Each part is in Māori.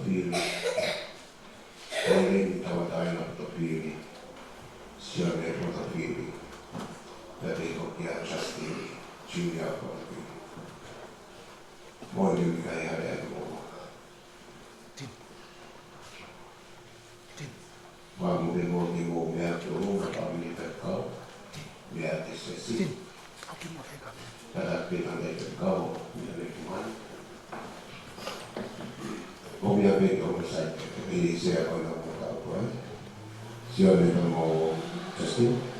FOTOFILI, toinen aina FOTOFILI, Siasi FOTOFILI, SASITINI, China FOTOFILI. Moi mikä ihan Mounga. Vaan muuten Mounga ja FAIFEKAU, Metotisi. Tätä pitää FAIFEKAU, Heamoni. Omia viikkoja ei siellä ole muuta. Siellä on Siasi.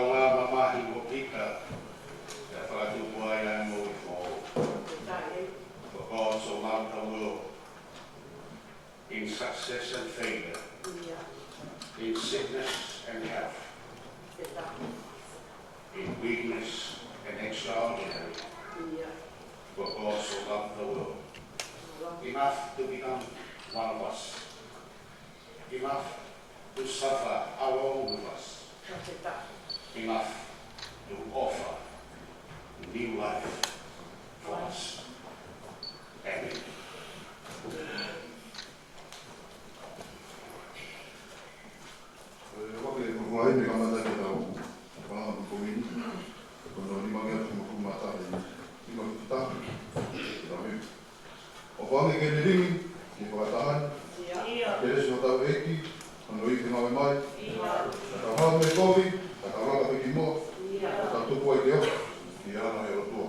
Tonga mamahi mo kita, e whakatupu ai ai mo I whao. For God so loved the world, in success and failure, in sickness and health, in weakness and extraordinary. For God so loved the world, enough to become one of us, enough to suffer along with us, enough to offer new life for us. Amen. KELESI o tau eki, ano I te ngawe mai, ka hao me kovi, ka ranga peki moa, ka tupu ai te o, ki ana e rotua.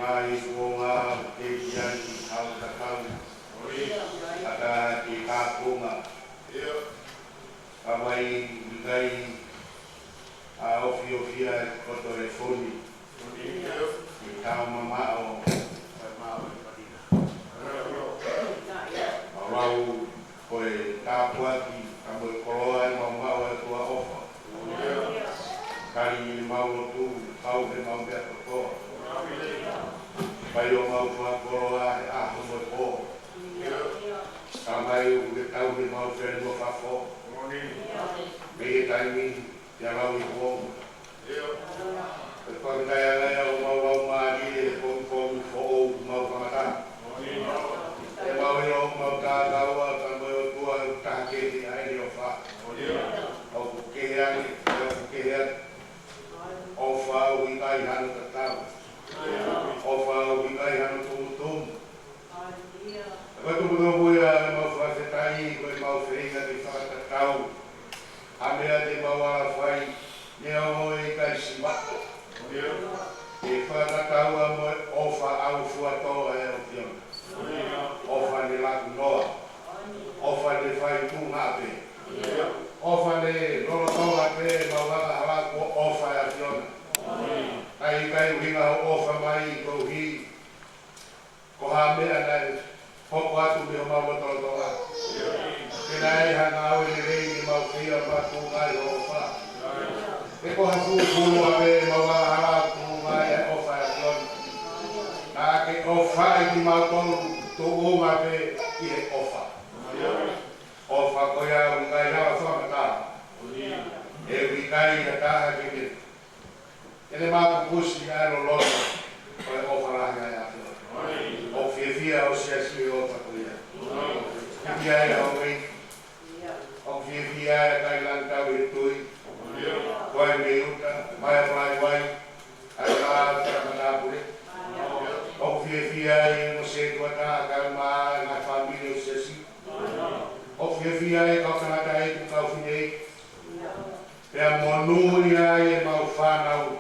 ngai Mounga, Heamoni, SAKALAMENITI, ata ki Tonga. Kamai ngai a ofia FOTOFILI. Ki tau mamao. Marau koe tāpuaki a moe koroa e mamao e tua ofa. Kari mau tu au me mau mea kotoa. Pai o mau tua koroa e aho moe po. Kamai u ke tau me mau where no whafo. Me e taimi te alau i huonga. E whakakai alea o mau au maari e kongi fo ou mau whamatana. E mau e o mau tātaua ka moe o tua e tāketi aere o wha. O kukeheani, o whao i kai hana tatau. O whao i kai hana tumutumu. Koe tumutumu ia e mau whawhetai, koe mau whenga te whakatatau. A mea te mau ala whai, nea moe i kai simako. E whakatatau a moe o wha au fuatoa e o fiona. Ofa ni laku noa, ofa ni whai tūngāpe, ofa ni lorotonga pe, mawaka halaku ofa e a fiona. Kai uhinga ho ofa mai ko hi, ko ha mea nai, hoko atu me ho mau lorotonga. Kena e hanga au ni rei ni mau whia ma tūngai ho ofa. E ko ha fūpūru a me, mawaka halaku tūngai e ofa e a fiona. Nā ke ofa i ki mau tonu, tō oma pe i he ofa. Ofa ko ia ungai hawa whamata. E wikai na taha ke me. Ene māku pusi ka ero lono, ko e ofa rahi ai apio. O whiawhia o Siasi o ofa ko ia. Whiawhia e au wei. O whiawhia e kai lantau e tui. Koe me uta, mai a mai wai. Ai ngā whamata pure. O whiawhia e mo se kua tāka maa ngā whamiri o Siasi. O whiawhia e kau tangata e ku kau whine. Pea monuri ai e mau whanau.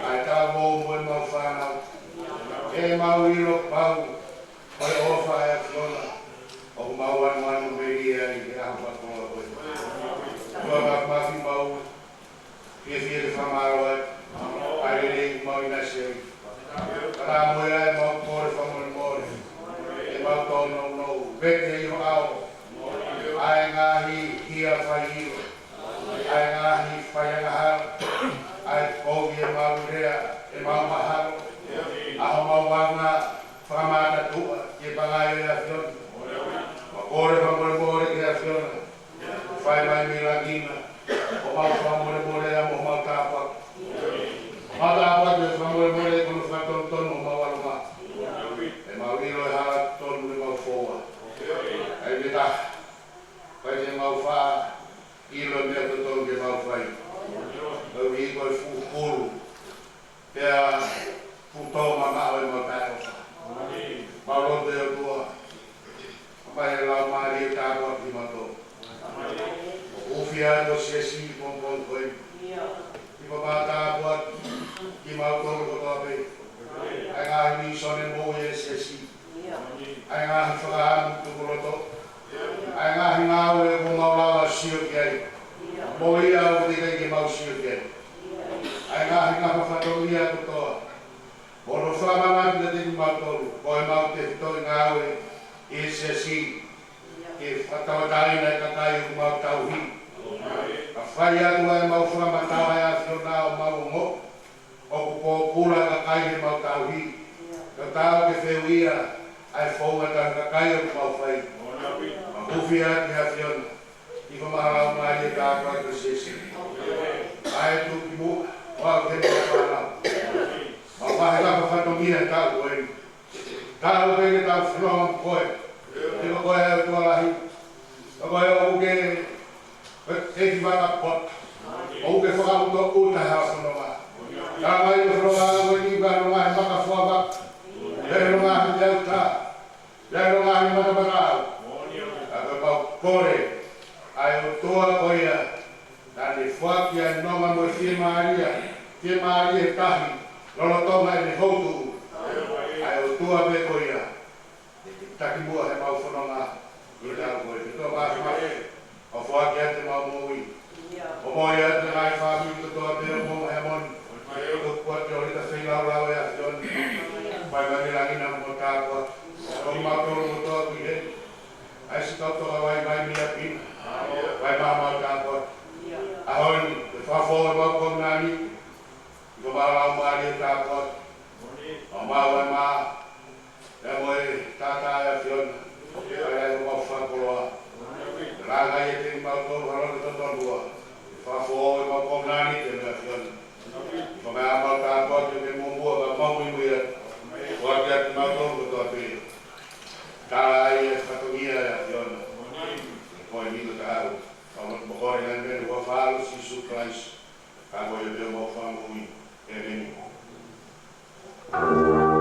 Ai tā mōmu e mau whanau. E mau ilo pau. Oi ofa e a fiona. O mau anu meri e i e ahu pakoa koe. Kua mafi mau. Whiawhia te whamaro ai. Ai rei mau ina sei. Para moe ai mau kore whamore more. E mau tono no. Vete i ho ao. Ai ngahi hia whai iro. Ai ngahi whai angahara. Ai kogi e mau rea. E mau maharo. Aho mau wanga whamata tua. Ke pangai e a fiona. Ma kore whamore more ke a fiona. Whai mai milangina. O mau whamore more a mo mau tāpaka. Mata apa dia whamore kono whatono mau aluma. E mau iro e hala tonu e mau foa. Ai me ta. Pai te mau wha. Ilo mea te tonu ke mau whai. Au i koe whukuru. Pea whutau mamao e mau tai ofa. Mau rote o tua. Pai e lau maari e tāua ki mato. Uwhia no Siasi pompon koe. Ki mamata buat. Ki mau tonu kotoa pe. Ai ngahi mi sone mou e Siasi. Ai ngahi whakahamu tukuroto. Ai ngahi ngāu e ko mau lawa sio ki ai. Mo ia o tika i ke mau sio ki ai. Ai ngahi ngā whawhatongia kotoa. Mono whamangatu te tiki mau tonu. Koe mau te whitoi ngāu e Siasi. Ke whakawataina e kakai o mau tauhi. A whai atu ai mau whamatawa e a whiona o mau ngo. O kupo kura kakai e mau tauhi. Ka tau ke whewia ai whaungata kakai o mau whai. Ma uwhia ki a whiona. I whamaharau mai e tāpua ko Siasi. Ai tu ki mu, wau te mea whanau. Ma wahe lapa whatongia tau koe. Tau peke tau whanau koe. Te ko koe au tualahi. Ko koe au uke te ki waka pot. O uke whakauto uta hawa whanau. Tā mai o whanau koe ni whanau ngahi maka whawak. Rero ngahi te au tā. Rero ngahi mataparau. A koe pau kore. Ai o toa koea. Nā ne whaki ai nonga mo e whie maaria. Whie maaria e tahi. Lolo tonga e ne houtu. tua me ko ia. Taki mua he mau whanonga. Ika koe. Tua mahi mahi. O whaaki ate mau mui. O moi ate ngai whaami to toa te o mo Heamoni. Ko kuate o rita whenau lau ea John. Pai mani langina mo tāpua. O mātoro mo toa kui he. Ai si tau toa wai mai mia pina. Pai māma tāpua. Ahoi, te whawhoi mau kong nani. Iko mālau maari e tāpua. O mau e mā. E moe tātā e whiona. Ai e mau whakoloa. Ranga e te mau tōru harone tatonua. Whawhoi mau kong nani te mea whiona. Iko mea mau tāpua te me mōmua ka mau imu ia. Kua te ati mau tōru toa te. Tāra ai e whatongia e whiona. Koe mito ka au. Mokore ngai mene kua whaalu Sisu Christ. Ka koe e beo mau whamui. E meni. Amen.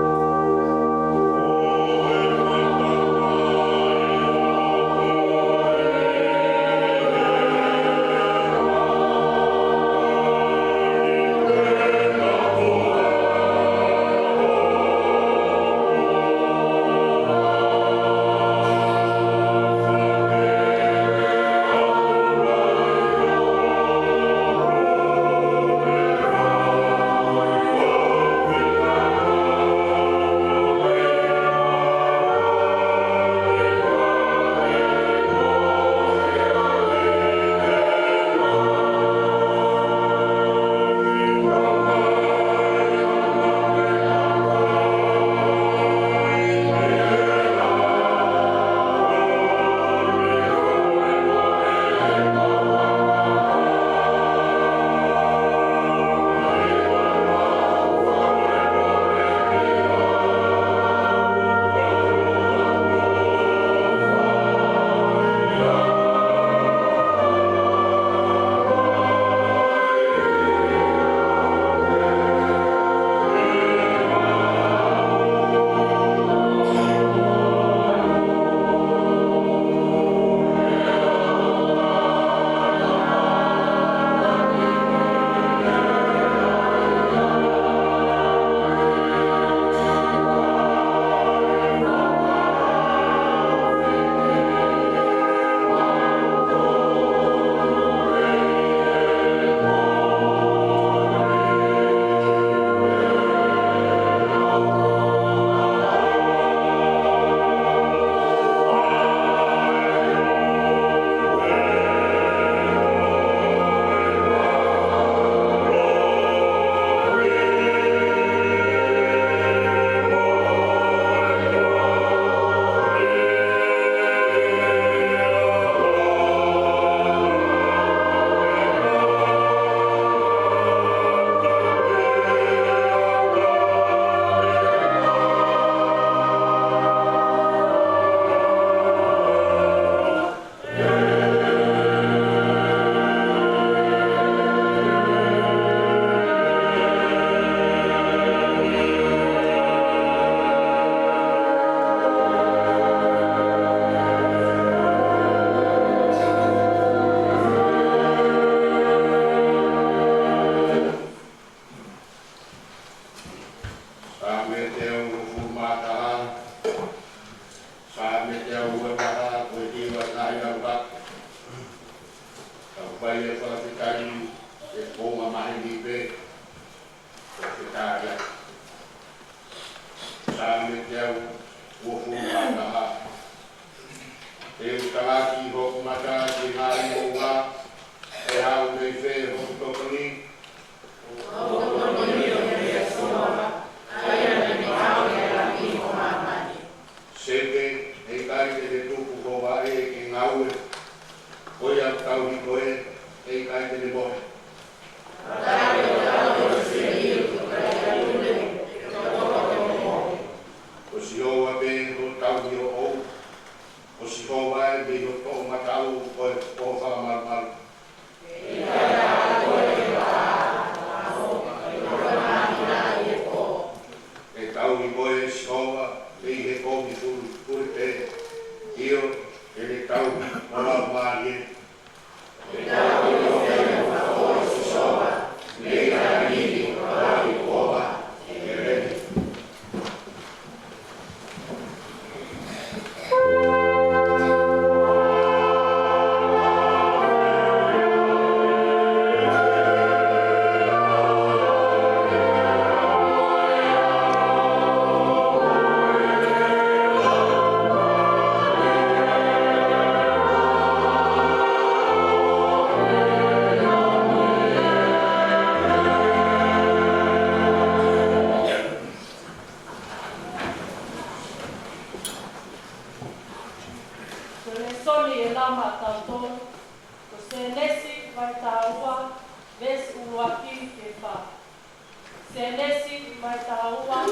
Senesi, mai taua,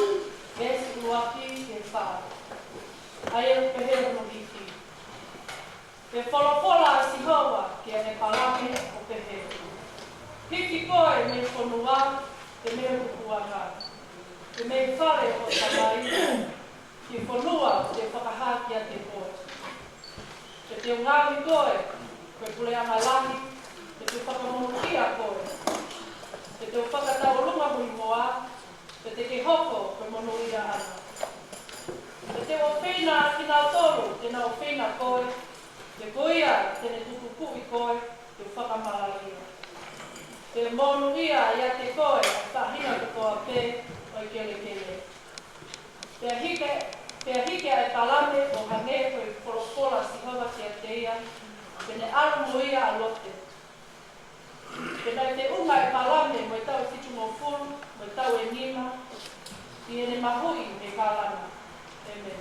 esi uaki, e wha. Ai e pehera no hiki. Pe wholopola a si hoa, ki ane palame o pehera. Hiki koe me whanua, te me hukuanga. Te me whare o tamai, ki whanua te whakahaki a te koe. Te te ungawi koe, koe pule amalahi, te whakamonukia koe. Te te whakataurunga hui moa, te ke hoko koe monuia ana. Te o whina ki nā tolu, te nā o whina koe, te koia tene tukuku i koe, te whakamalaria. Te monuia ia te koe, a whahina te koa pē, oi kele kele. Te hike ai palame o hange koe polopola si hawa ki a teia, tene arumoia a lote. Tēnei te unga e palame mo i tau fitu mo furu, mo i tau e nima, i ene mahui me kalana. Amen.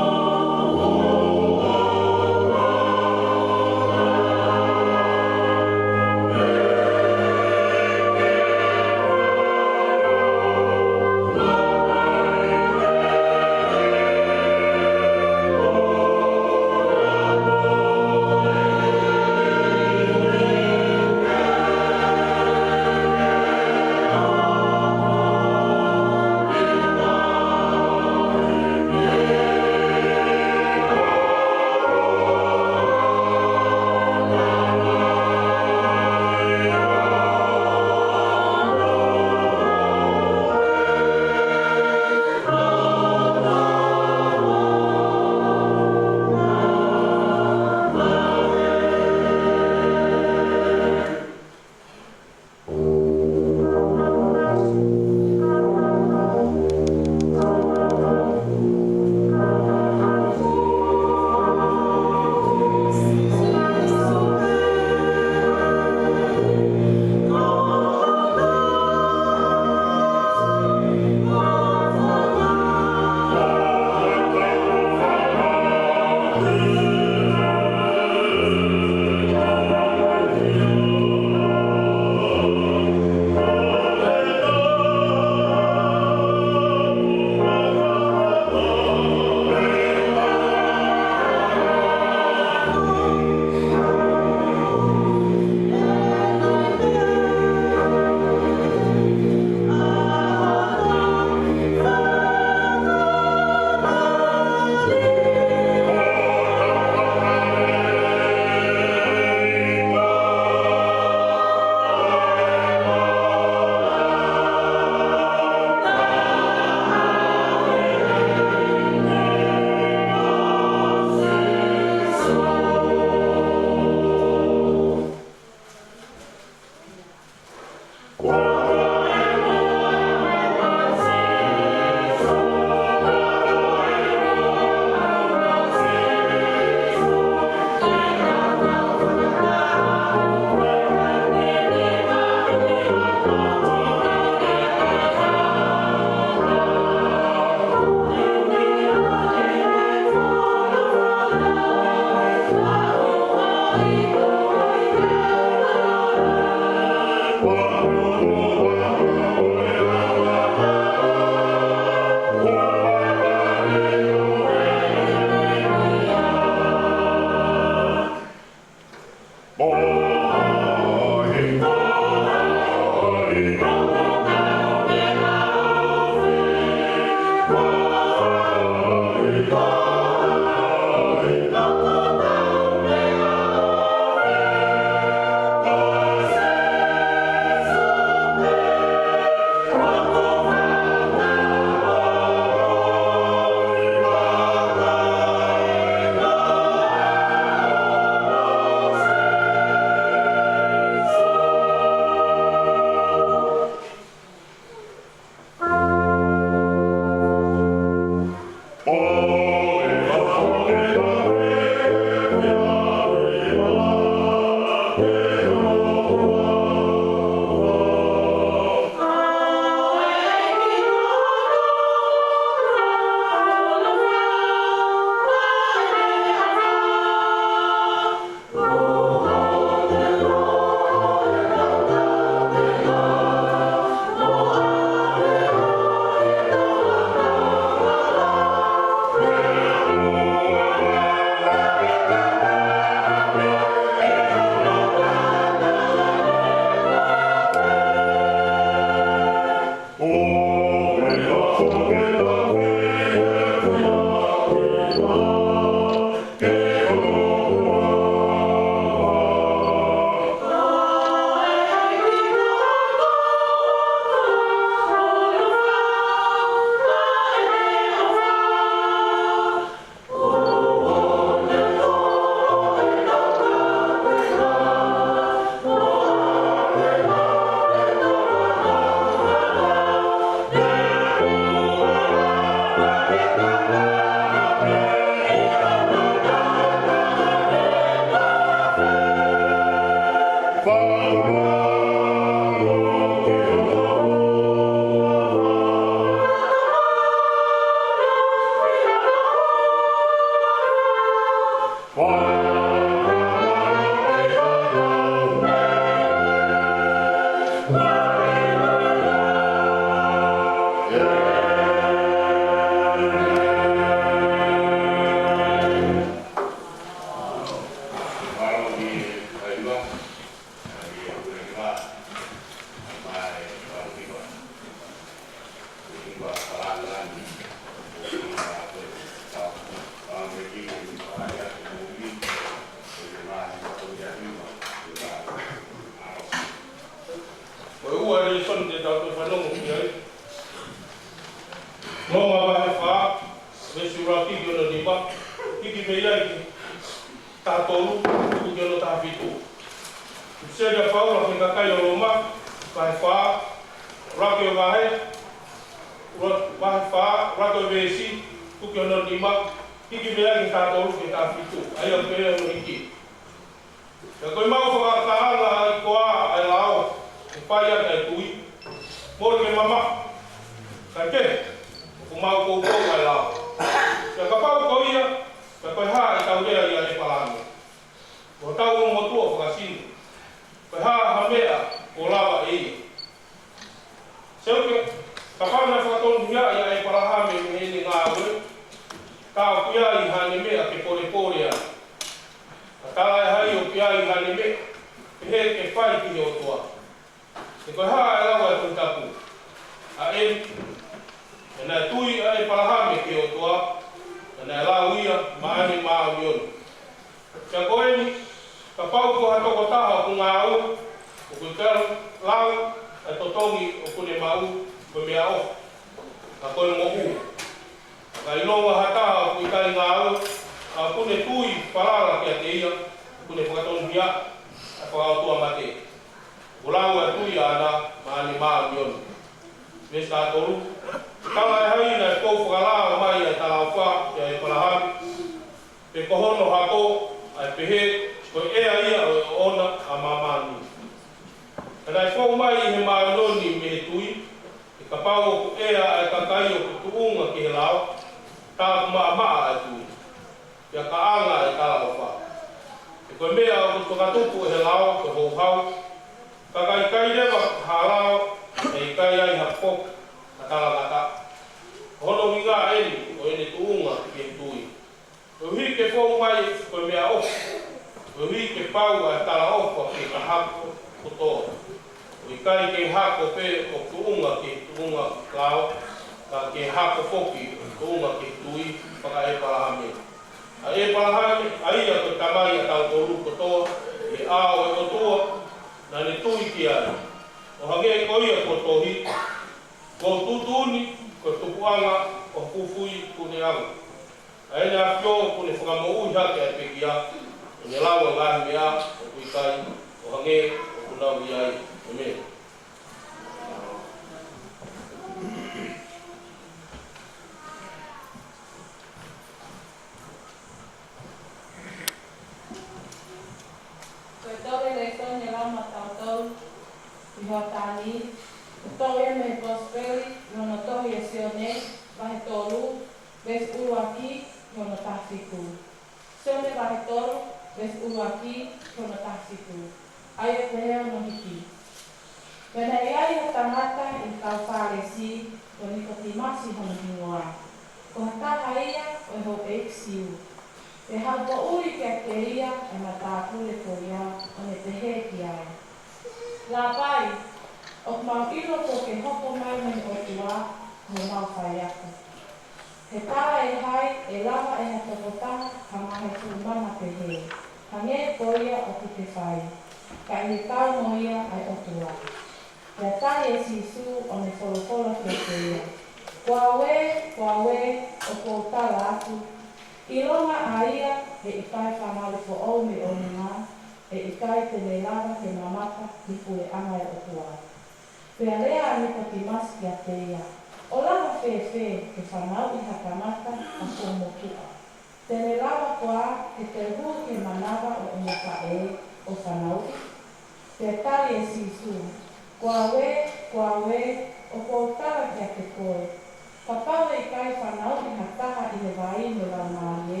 Ka pau e kai whanau i hataha i le vai me la māie,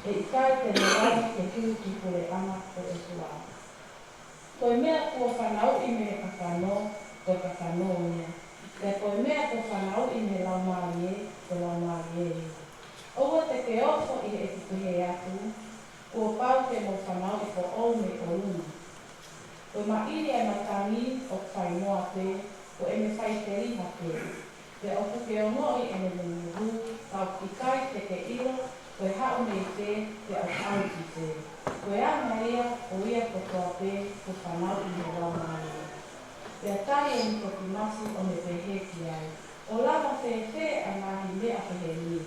e i kai te ngai ke tūki pule ana o e sua. Koe mea kua whanau i me kakano, koe kakano mea. Te koe mea kua whanau i me lau marie, koe lau marie. Oua te ke ofo i e tukuhe atu, kua pau te mo whanau i ko o me o luna. Koe mairi e matangi o whai noa te, ko e me whai te riha te. Te oku ke o noi e me mungu, kau ki kai te ke iro, koe hao me te au au ki te. Koe a maria, o ia ko toa te, ko whanau i me lau maria. Te atai e niko ki masi o me pehe ki ai. O lava whewhe a ngahi mea pehe ni.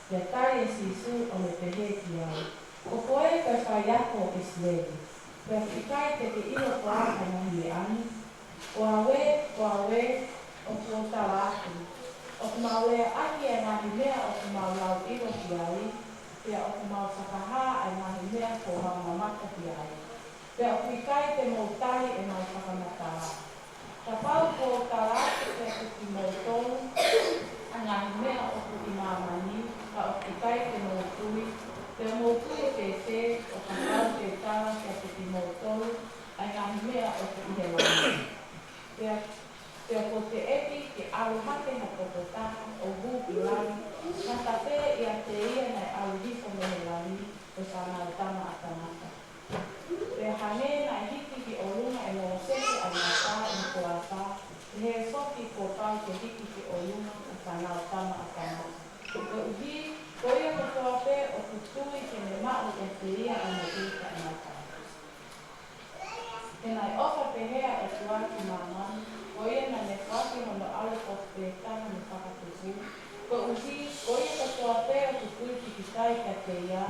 Te atai e sisu o me pehe ki ai. O koe koe whai ako Israeli. Koe ki kai te ke iro koa a ngahi me ani. O awe, o kua tala atu. O ku maulea aki e ngahi mea o ku maulau iro ki ai. Pea o ku mau whakaha e ngahi mea ko mamamaka ki ai. Pea o ku kai te mautai e mau whakamatara. Ka pau ko tala atu te ku ki mautonu. A ngahi mea o ku i mamani. Ka o ku kai te mautui. Te mautui te te o ka pau te tala te ku ki mautonu. A ngahi mea o ku i he wani. Te ko te epi ki aluhake na kototaha o gupi lani, na tape i a te ia nei aluhifo mehe lani, o whanau tama a tamata. Te hane na hiki ki o luna e mo seke a ngata i kuata, he soki ko pau te hiki ki o luna o whanau tama a tamata. Ko uhi, ko ia ko toa pe o kutui ke me mao e te ia a me ika i ngata. Tenai ofa pehea e tuaki mamani, ko ia na me whaki hono ale o te tana me whakatuku. Ko uhi, ko ia ka toa pēr ku kui ki tai ka te ia,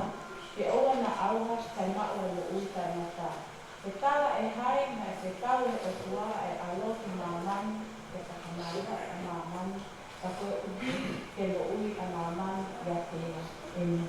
ke oa na auha kai mao e lo ui kai mata. Te tala e hai na e te tau e o tua e alo ki mamani, e whakamariha e mamani, ka koe uhi ke lo ui a mamani ia te ia. Amen.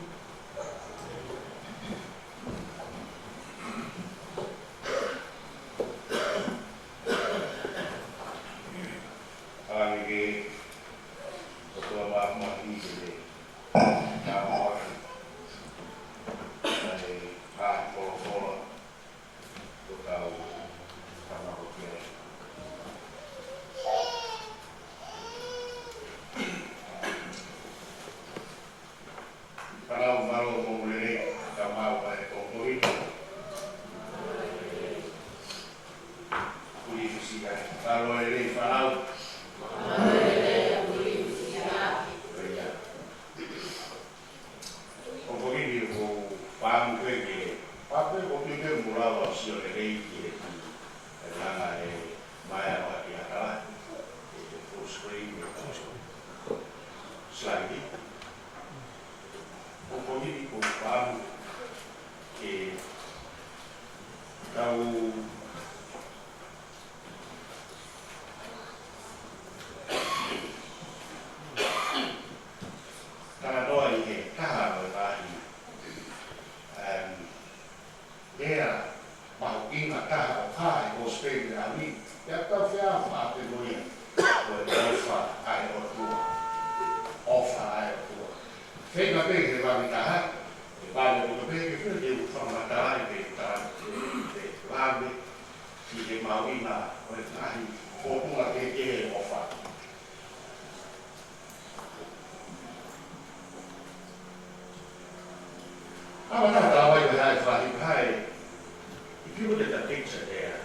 If you look at the picture there,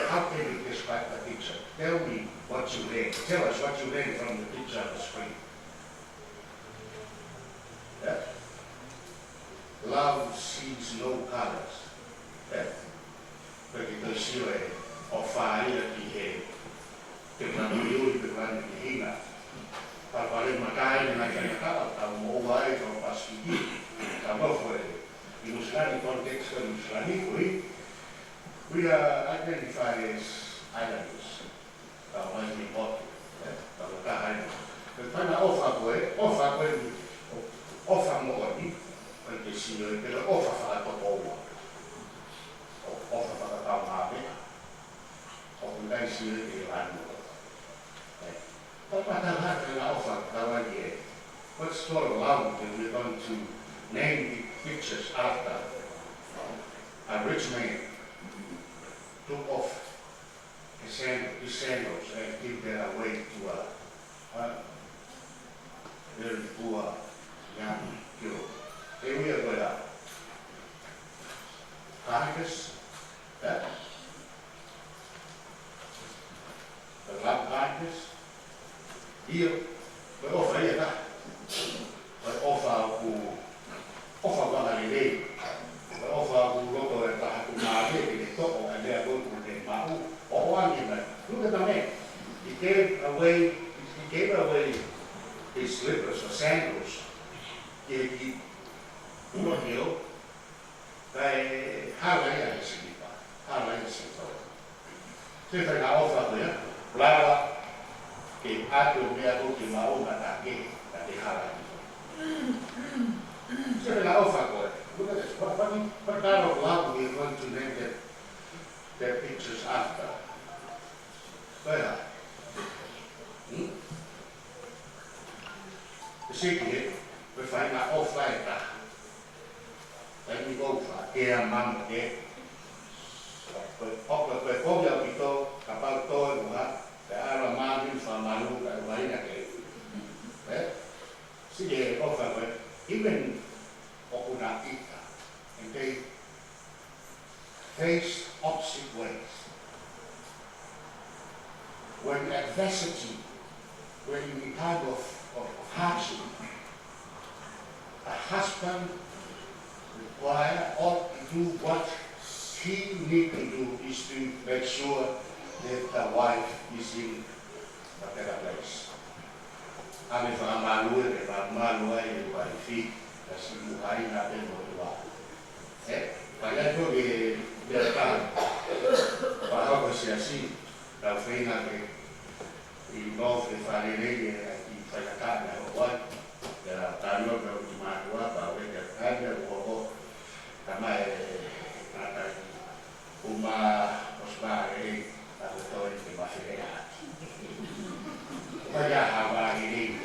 how can you describe the picture? Tell me what you read. Tell us what you read from the picture on the screen. Yeah? Love sees no colors. Yeah? Perché tu sire offare di che mangiuri per la hina. Per fare magari nella chiamata, da Mounga e da FISIIAHI, da fuori. In Islamic context, in Islamic we are identified as islanders. One is important. But when I offer more, when they see you, they offer for the Tonga, offer for the Tonga, or they see you in the land. But what I have to offer, what's all around when we're going to named the pictures after a rich man took off his sandals and give them away to a very poor young girl. Here we are going carcass, that the lamb carcass, here, we offer here, we offer Bangalore, we offer Loto and Tahakumari, the top and they are going to the Mau, or one in that. Look at the man. He gave away his slippers or sandals. He put hill. Halaya is in the Halaya is in the so if I offer there, Blava came out to me about the Maunga again, that they Halaya. So if I offer, look at this. What kind of love we are going to name their pictures after? Well, you see here, we find out offline that. Let me go for a mum again. But before you go about toy, there are a man from Malanga and Malanga. See, they offer even Okunakita, and they face opposite ways. When adversity, when in time of hardship, a husband require or to do what he need to do is to make sure that the wife is in a better place. And if I'm malu, if I'm malu, if I'm fit, that's you hide not in what you are. But I told you the time, but how was Siasi? The thing that we involved the family and the Faifekau or what? There are times of the Mounga, but when the time of Kama Uma Osmari at the time of Mafia. Kaya Hawaii,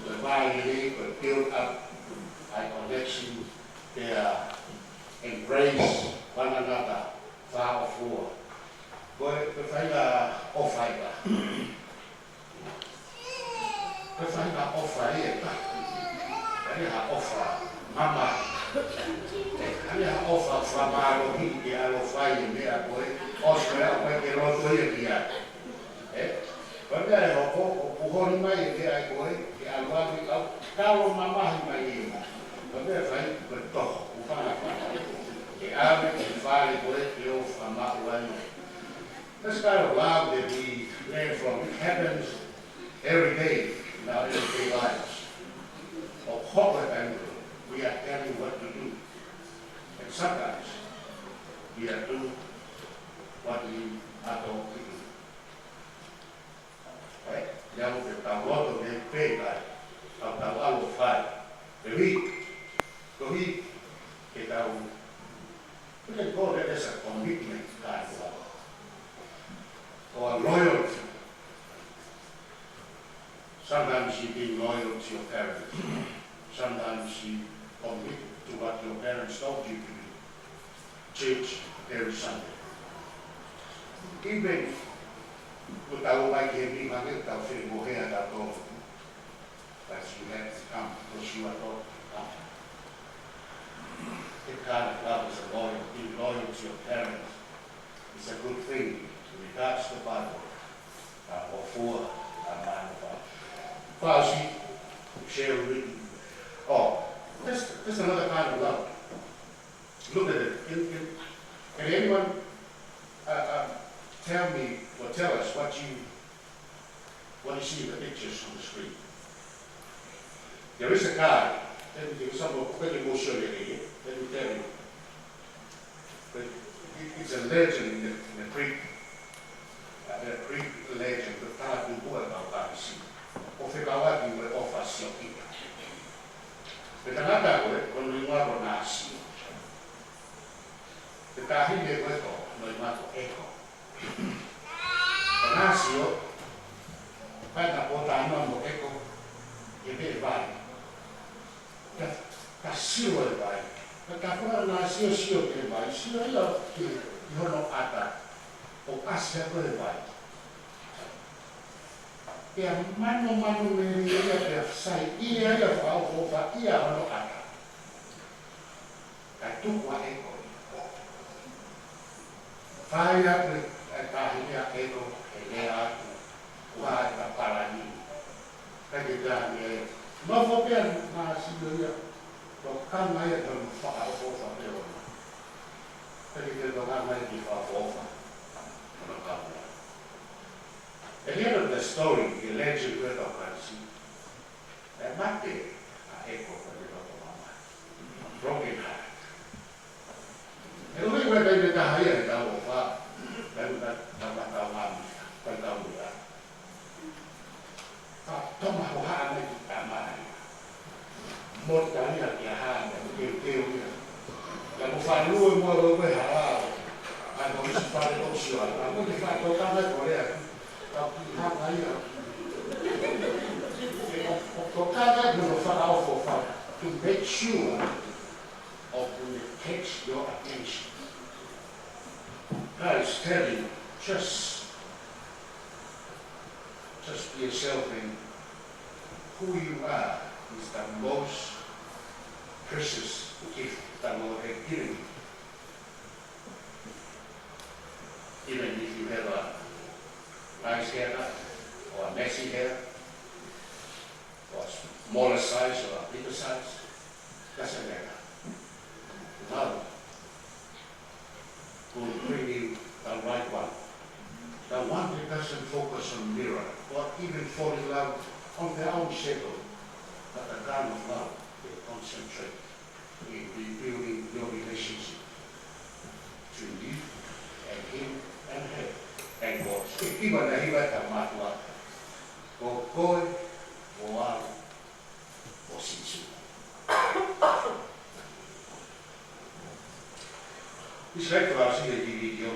the Hawaii could build up a connection, their embrace one another, far of war. But the fighter of fighter. The fighter of fighter. The offer, Mama. Kaya offer from our Hindi, our fire, their boy, Oscar, when they wrote to you. But there are Puhoni, their boy, the Alwadi of Karo Mama, my name. But they're fine, but talk, the army and fire boy, the old from Maui. This kind of love that we learn from, it happens every day in our everyday lives. Of corporate angle, we are telling what to do. And sometimes we are doing what we are told to do. Right? Now the Tawoto they pay like a Tawalo 5. The week, we can call that as a commitment kind of love. Or loyalty. Sometimes you be loyal to your parents. Sometimes you commit to what your parents told you to do. Church every Sunday. Even without like having a little thing, go ahead at all. But you have to come because you are told to come. That kind of love is a loyal, being loyal to your parents. It's a good thing in regards to the Bible. Or for a man of God. Fauci, share with you. Oh, that's another kind of love. Look at it. Can anyone tell me or tell us what you see in the pictures on the screen? There is a guy. Let me show you here. Let me tell you. But it's a legend in the Greek. The Greek legend. The Tatu about Maasi. FAIFEKAU we offer Siasi. The Canada when we were Maasi. The Kahine Weto, no Mato Echo. The Nasio, Pata Pota no Echo, you may buy. ka sio e vai. Ka kua na sio ke vai, sio ia ki hono ata o asia ko e vai. Pea mano me ia pea sai, ia whao ia hono ata. Ka tukua e koi. Whai atu e tahia e ko e lea atu, ua e ka parani. Ka ke tāni e. Mawha pea nā sino ia, ko kanga ia tonu whao peo. Ka ke kanga ia ki whao hono kanga. At the end of the story, the legend with Maasi, that mate a echo for the mama, broken heart. And we went into the higher down of that, Tonga Hana Amai, Mortania Yahan, and Gilgil, Lamufalu and Mother Hara, and the Municipality of Shua. I'm going to find out how much for that. To make sure of when it takes your attention. God is telling you, just be yourself, and who you are is the most precious gift that Lord has given you. Even if you have a nice haircut, or a messy hair, or a smaller size or a bigger size, doesn't matter. Love will bring you the right one. The one that doesn't focus on mirror, or even fall in love on their own shadow, but the kind of love they concentrate in rebuilding your relationship between you and him and her. And God. Iba na iba ka matwa. Ko koi, o ao, o sisu. Israel va a ser dividido.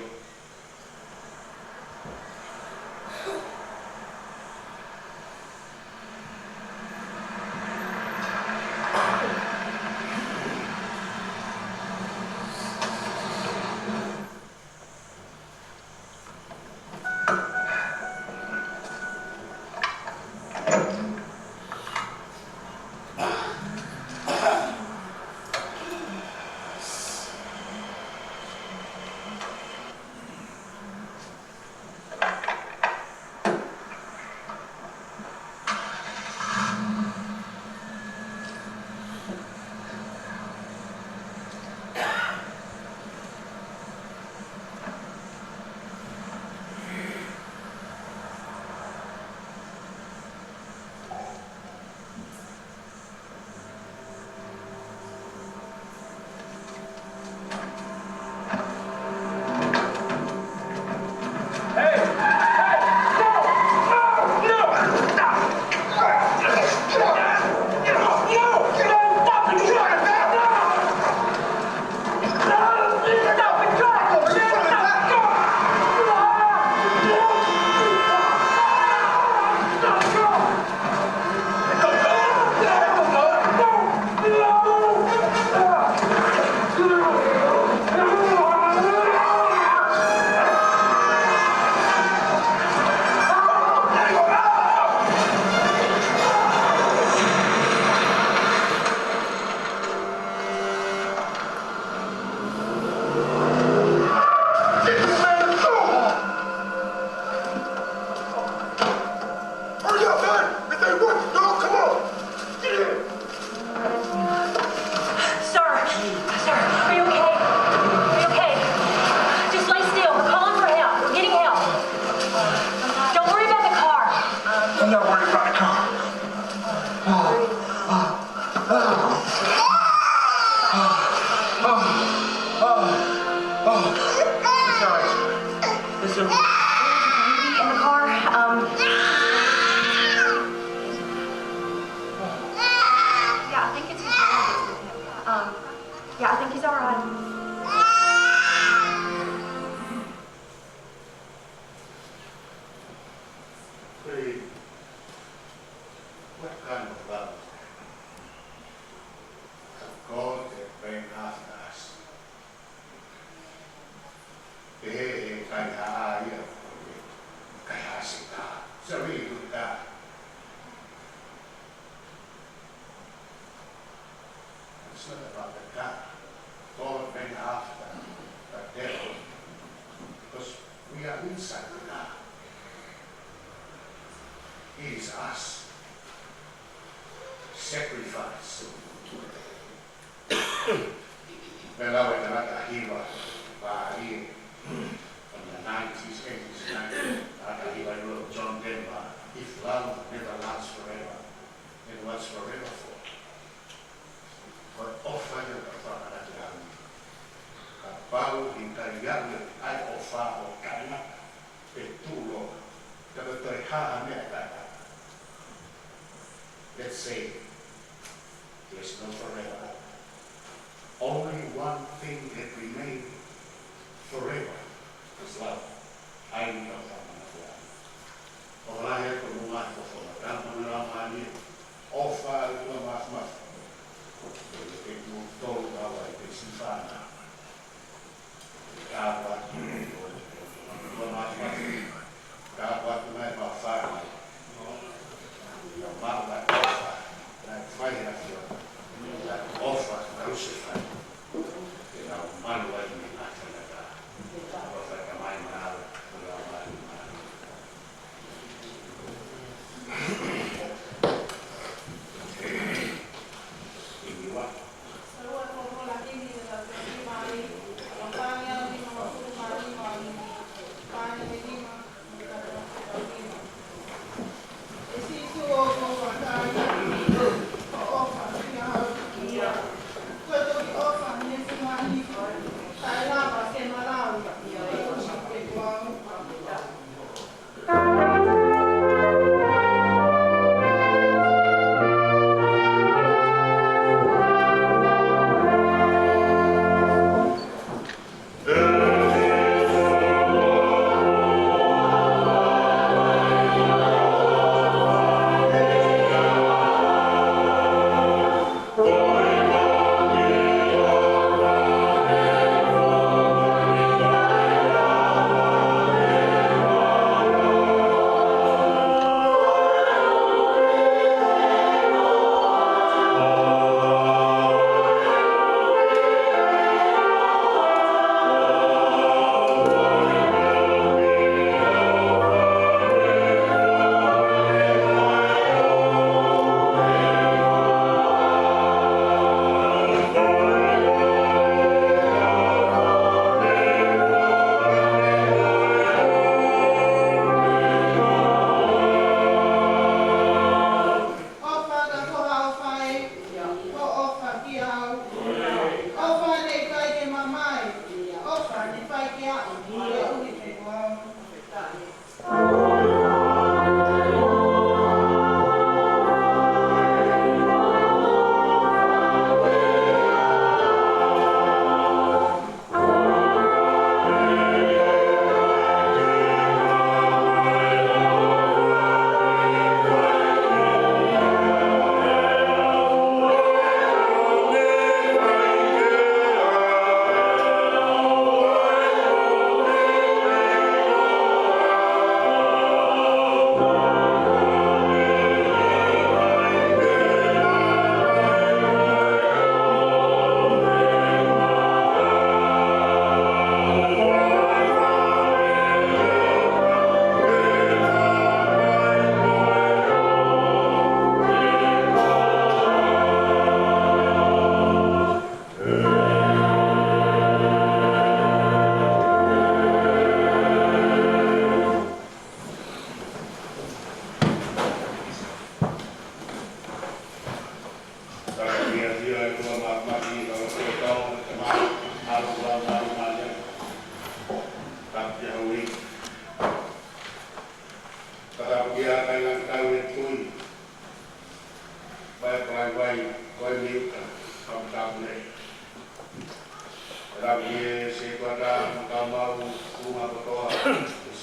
It's not about the God. God went after the devil because we are inside the God. He is us. Sacrifice. When I went to AHIAHI, from the 90s, 80s, 90s, AHIAHI wrote John Denver, if love never lasts forever, then what's forever for? But offer your Father Yahweh. Kapau hingga Yahweh ay offer o kana petulo kapetoihaha me kata. Let's say there's no forever. Only one thing that remains forever is love. I know that. Olaya ko mga fofola. Ramon ramani offer to mas. Porque no todo agora é principal. Água, água não é para falar. Não manda ofa, não faz aqui. Ofa, não se faz. Não manda aí na casa. Ofa que mais nada, não mais nada.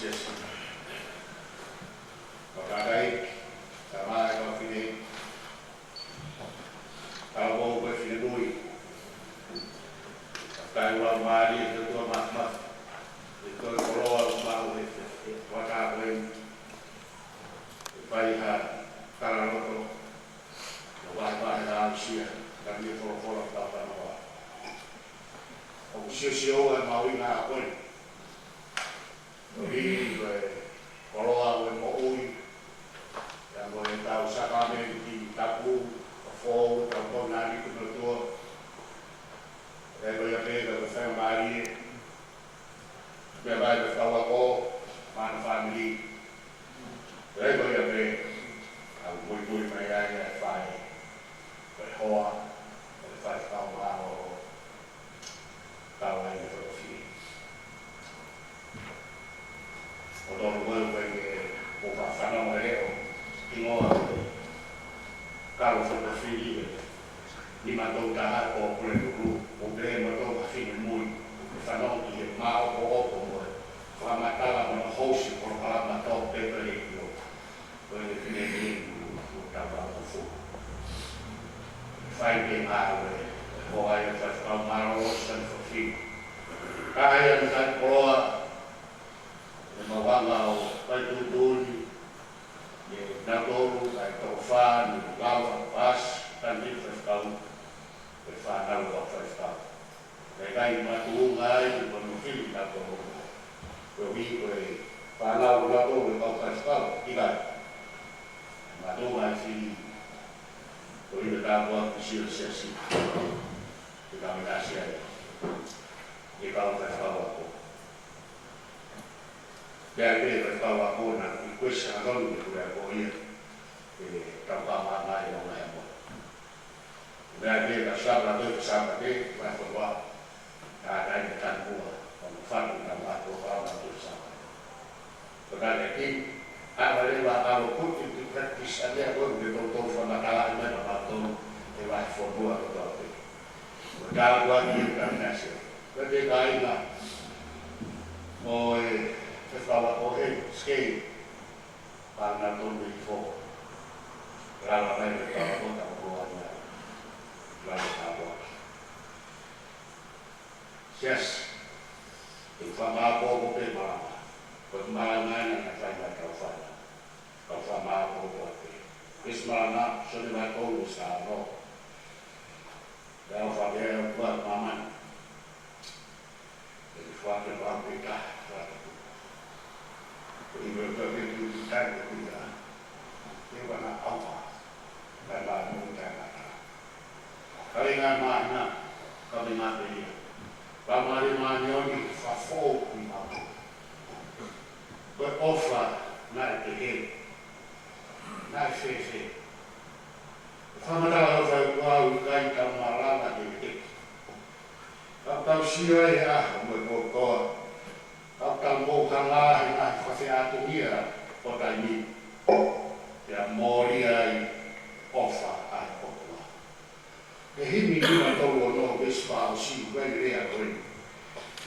Siasi. Bakadai, sama kalau fini, kalau mau berfini kalau mari itu mas, itu kalau mau itu, waktu ini, bayar kalau itu, wajah dalam sia, kami follow sio e MAUNGA koe. Ri koroa o mo ui. Ya mo e tau SAKALAMENITI tapu fo ta ko na ni ko to. E ko ya pe da fa mari. Be vai da fa ko man family. E ko ya pe a muy mai ya fa. Hoa, FAIFEKAU o tau ai FOTOFILI. O tonu mau o whawhanau reo, ingoa karo FOTOFILI ni matou taha o kule nuru, o bre matou hawhine mui, whanau ki he mao o opo moe, whamatala mana hosi o hala matou pepe e io, o e whine ni o tapa o fu. FAIFEKAU o ai FAIFEKAU maro san FOTOFILI. Kaya na koa e Mounga o paitutuni e natoru ai taufa ni lava pas tani FAIFEKAU e whanau o FAIFEKAU. E kai Mounga ai o FOTOFILI natoru. Ko wi ko e whanau natoru o FAIFEKAU ikai. Mounga ai Fili. O ina tāpua ki Siasi, ki kāminasi ai, ki kāu FAIFEKAU ako. Pea pe FAIFEKAU ako na i kwesa na gonu ki kure ako ia, ki tau kāma nai o nai mo. Pea pe ka sabra te Sapate, mai whakua, ka nai te tāpua, o na whanu na mātua kāu na te Sapate. Ko tāne ki, Awa lewa alo put into practice and they are going to go for Matala and Menapato, they write for more about it. Without one year combination. But they die now. Moi, if I were okay, skate, I'm not only before. Rather than the power of the world, like I was. Yes, if I'm out of the paper, but Malanga and I find like our father. Kau sama aku buat ni. Ismana sudah aku usaha no. Dah fakir buat maman. Jadi fakir orang kita. Jadi berbeza kita kita. Ini mana apa? Dan lalu kita. Kali mana? Kali mana dia? Kamari mana ni? Fafo ni apa? Beroffer nak terhenti. Nai fefe. Whamatala whai kai ka Malanga te te. Kau sia e aha mo ko koa. Kau mo hanga e nai whawhi atu ia o tai mi. Pea mori ai ofa ai okua. E himi nima tolu o no bespa o si wai rea koe.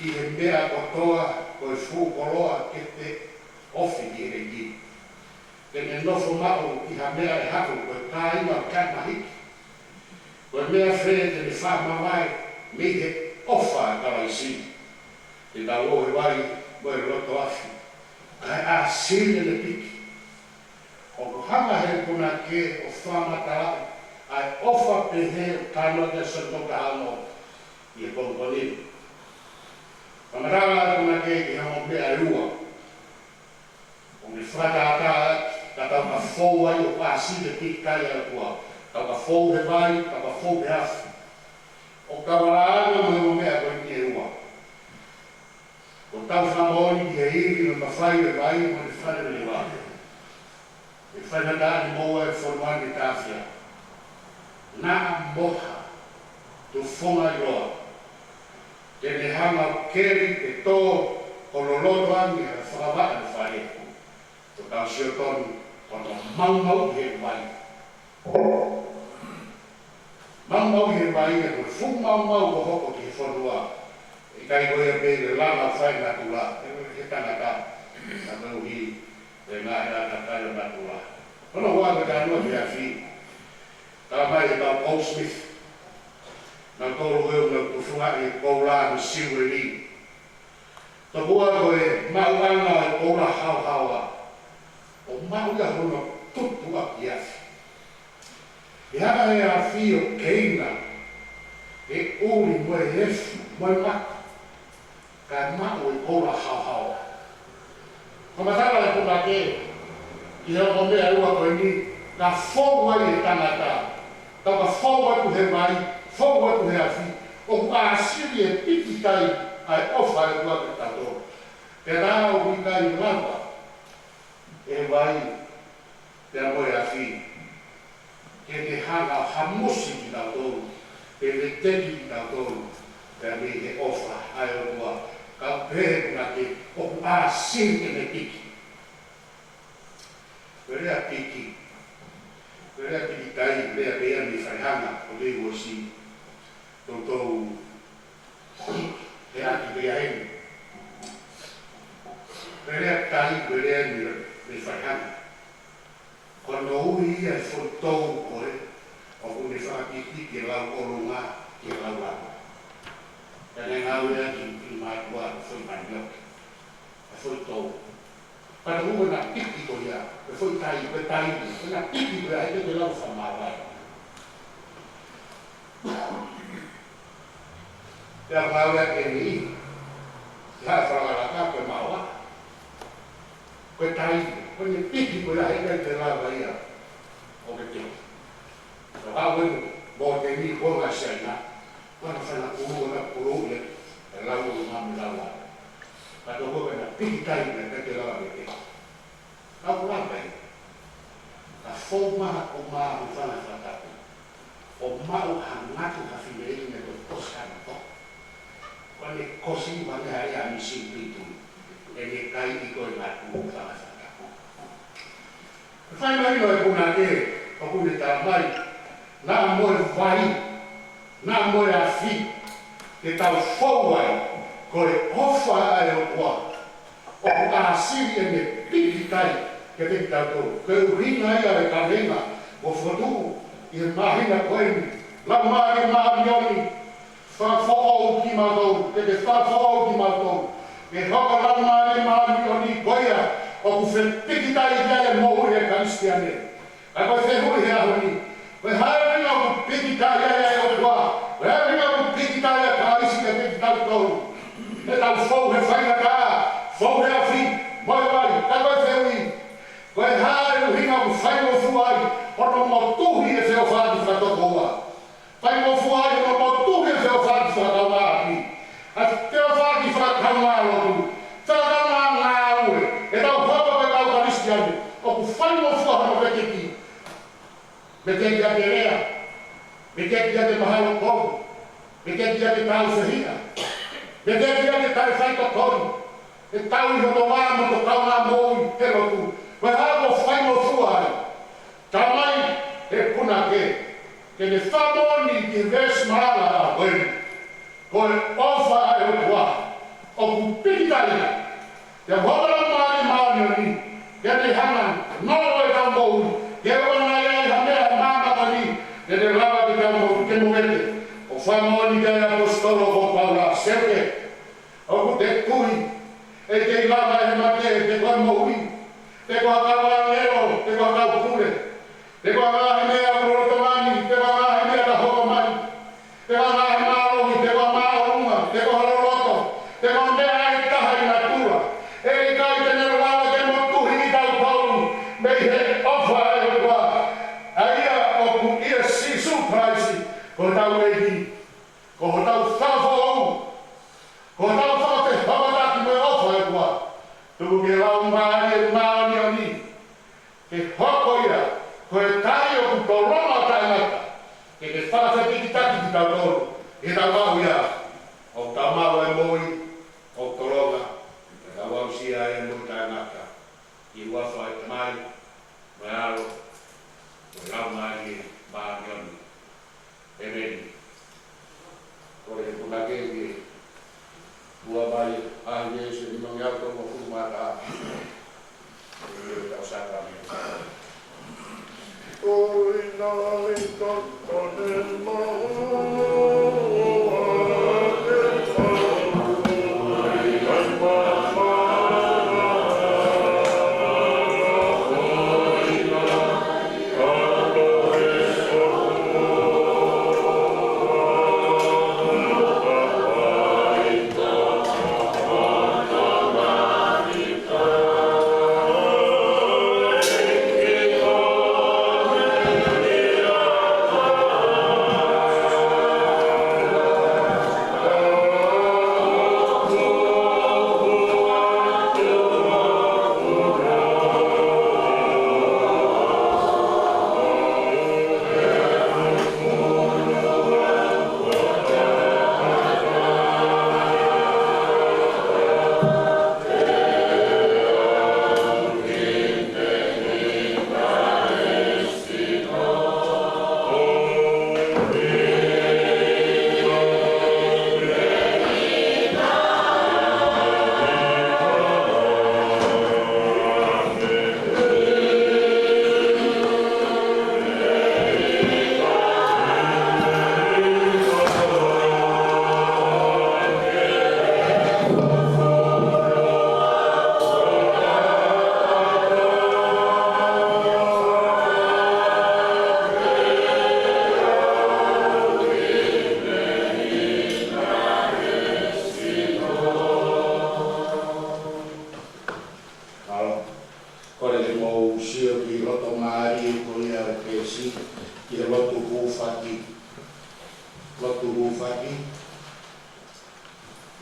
I he mea kotoa koe fu koloa ke te ofi ki e ki. Kene nofo mao i ha mea e haku koe kāinga o kāna hiki. Koe mea whee te ne whamawai me he ofa a KELESI. Te tau e wai moe roto afi. Kai a sene le piki. O ko hanga he kuna ke o whamatala ai ofa pe he o kāna te santoka hano i e kongkonini. Whamatala kuna ke ki hamo mea rua. O me whakata ka tau ka fou ai o pāsi le pikai ala kua. Tau ka fou he vai, tau ka fou he afi. O kawaraana mo o mea koe ki e rua. O tau whamoni ki he iri na mawhai e vai mo ne whare le wāke. E whanatani moa e whanwani tāwhia. Nā moha tu whonga i roa. Tene hanga keri e tō o loloto angi a whakawaka na whare. O tau sio tonu kono maumau he vai. Maumau he vai e koe fu maumau o hoko ki whanua. I kai koe a pere lana whai na tula. He tanaka. Na tau hi. E ngā hea na kai na tula. Kono wāka ka anua ki a whi. Ka mai e tau Paul Smith. Na tolu eo na kufunga e koula na siwe li. Ta bua koe Maunga e koula hau haua. O Mounga hono tutu a ki afi. E haka e a whi o keina. E uri moe efu, moe maka. Kai mau e kola hao. Kamatara le puna ke, ki heo o mea ua koe ni, ka fōu ai e tangata. Tau ka fōu ai ku he mai, fōu ai ku he awhi. O ku asiri e piki kai ai ofa e kua ke tato. Te rā o ki kai lapa, e wai, te amoe awhi. Ke te hanga hamusi ki tato, ke te teki ki tato, te ame he ofa ai o kua. Ka pere kuna ke o ku asiri ke me piki. Perea piki. Perea piki kai, perea pea me whaihanga o te uosi. Toto he aki pea heni. Perea kai, perea me whaihanga. Kono ui ia e whotou koe, o ku me whakiti ke lau orunga, ke lau lau. Tane ngau ea ki mātua a whoi manioke, a whotou. Pana ua na piki ko ia, e whoi tai, e taini, e na piki ko ia, e te lau whamawai. Te a ngau ea ke ni, te hae whangaraka koe maua. Koe taini, koe ni piki ko ia, e te lau ia, o ke te. So hau enu, bo te ni konga seina, Wana whana uru na puru le, e lau uru mami laua. Kato koe na piki tai me te laua me te. Kau kurangai. Ka fōu maha o maha o whana whatapu. O mau hangatu ha whimei me to toskana to. Wane kosi wane hai a misi pitu. E ne kai i koe ngā kū whana whatapu. Whai mai no e puna ke, o kune tā mai, nā moe vai, nā moe a whi, te tau whau ai, koe ofa ai o kua. O ku a siri e me piki kai, ke te tau tō. Koe uringa ia e ka renga, o whatu, i e mahina koe ni. Lau maari maarioni, whawhau ki mātou, ke te whawhau ki mātou. Ke hoka lau maarioni koea, o ku whe piki kai ia e mou e karistiane. A koe whehui hea honi, koe haere o ku piki kai ia e o kua. Koe haere o ku piki kai ia karisi ke piki tau tōu. E tau whau he whaina kā, whau he awhi, moi wai, ka koe whehui. Koe haere o hinga ku whaino fuai, ono mo tuhi e wheo whāti whatokoa. Whaino fuai, ono mo tuhi e wheo whāti whatokoa api. A teo whāti whatokoa lotu. Whatokoa ngā ue, e tau whapa koe kau karistiane. O ku whaino fuai no wekeki. Me teki a te rea, me teki a te mahalo kou, me teki a te tau whahina, me teki a te tai whaito kori, e tau i hoto wāmo to kau ngā mōi he rotu, koe hāko whaino fuai. Tā mai e puna ke ne whamoni ki ves mahala a koe, koe ofa ai o kua, o ku pikitai, te whakara maari maari o ni, ke te hana, noro e tau mōi, ke wana ia i hamea māmakani, e te rawa te tau mōi ke moete, o whamoni te apostolo o Paula Seuke, o ku te kui, e te ilawa e mate, te koe mōi, te koe kawa ngero, te koe kau kure, te koe ngahe mea kurotomani, te koe ngahe mea ka hokomani, te koe ngahe mārohi, te koe māorunga, te koe haroroto, te koe mea ai taha i natura, e i kai te nero lawa te motuhi i tau paulu, me i he ofa e o kua, a ia o ku ia si surprise, ko tau ehi, ko tau whawhau, ko tau whawte hamataki me ofa e kua, tuku ke lau maari e maani o ni, ke hoko ia, ko e tai o ku toroma tainata, ke te whawte pikitaki ki tau toro, e tau mau ia, o tau mau e moi, o toroma, e tau au sia e moi tainata, i wafa e te mai, mai aro, o lau maari e maani o ni, e meni. Kore e punake e ua mai AHIAHI ni mangi auto mo fumata e tau SAKALAMENITI. Oi nai kakane maua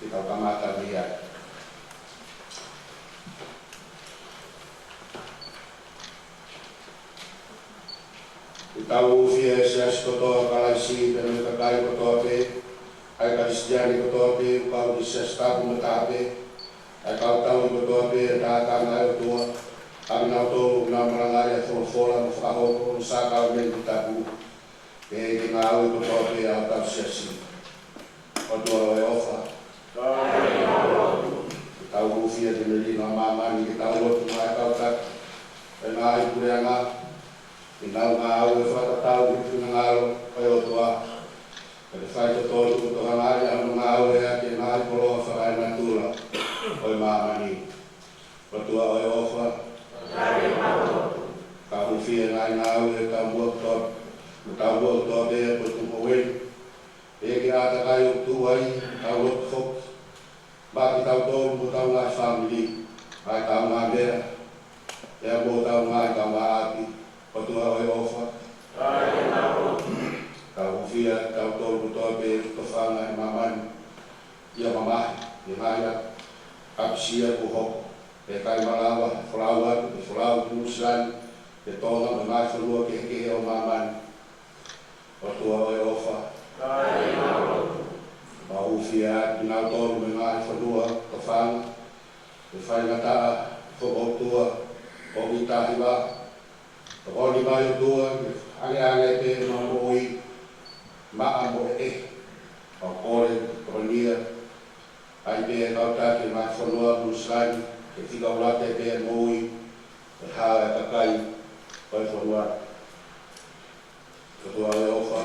kita kamata lihat. Kita ufia siasi kotoa KELESI dan mekakai kotoa pe, ai Kristiani kotoa pe, kau di siastaku metape, ai kau tahu kotoa pe, datang ai tua, kami nau tolu na Malanga ya fola mfaho SAKALAMENITI tabu, pe ngau kotoa pe au tau siasi, kotoa ai ofa. Kita ufia di melino mama ni kita ulo mai kau tak, ai kureanga. Inau ngau e whakatau ki ngalo kai o toa. Kare whai to tolu ko toha ngari anu ngau e ake ngari koloa whakai natura. Oi mamani. Patua oi ofa. Ka hufia ngai ngau e ka mua toa. Ka mua toa bea po tumo wen. E ki ata kai o tuai, ka lot fok. Baki tau tolu mo tau ngai family. Ai ka ngā bea. Ea mo tau ngai ka ngā api. Patua oi ofa. Ka ufia tau tolu toa be tofanga e mamani. Ia mamahi, e maia, kapsia ku hoko. E kai malawa, whalaua, e whalau kumusani, e Tonga, me mai whalua ke heke o mamani. Patua oi ofa. Ka ufia tinau tolu me mai whalua tofanga. E whaingataa, whokotua, o itahiwa. Ko ni mai tua, ale pe no oi, ma amo o kore kronia, ai pe ka ta ke ma fonua busani, ke tika ulate pe moi, e ha ka kai, oi fonua. Ko tua ofa.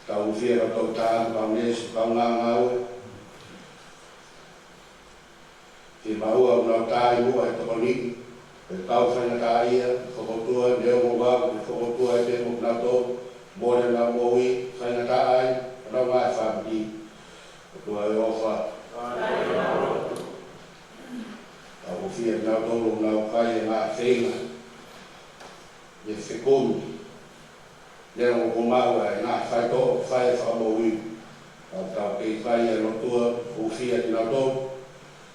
Ka ufia ka ta ka nes ka ngau. Ki maua una tai mua e tokoniki, e kau whainata ia, whakotua, neo mo wapu, whakotua e te mok nato, mōre ngā mōi, whainata ai, rau mai whamiti, kotua e ofa. Ka uwhia ngā tolu ngā kai e ngā whenga, e whekomi, neo mo kumaua e ngā whaito, whai whamoi, ka kei whai e rotua, uwhia ki ngā tolu,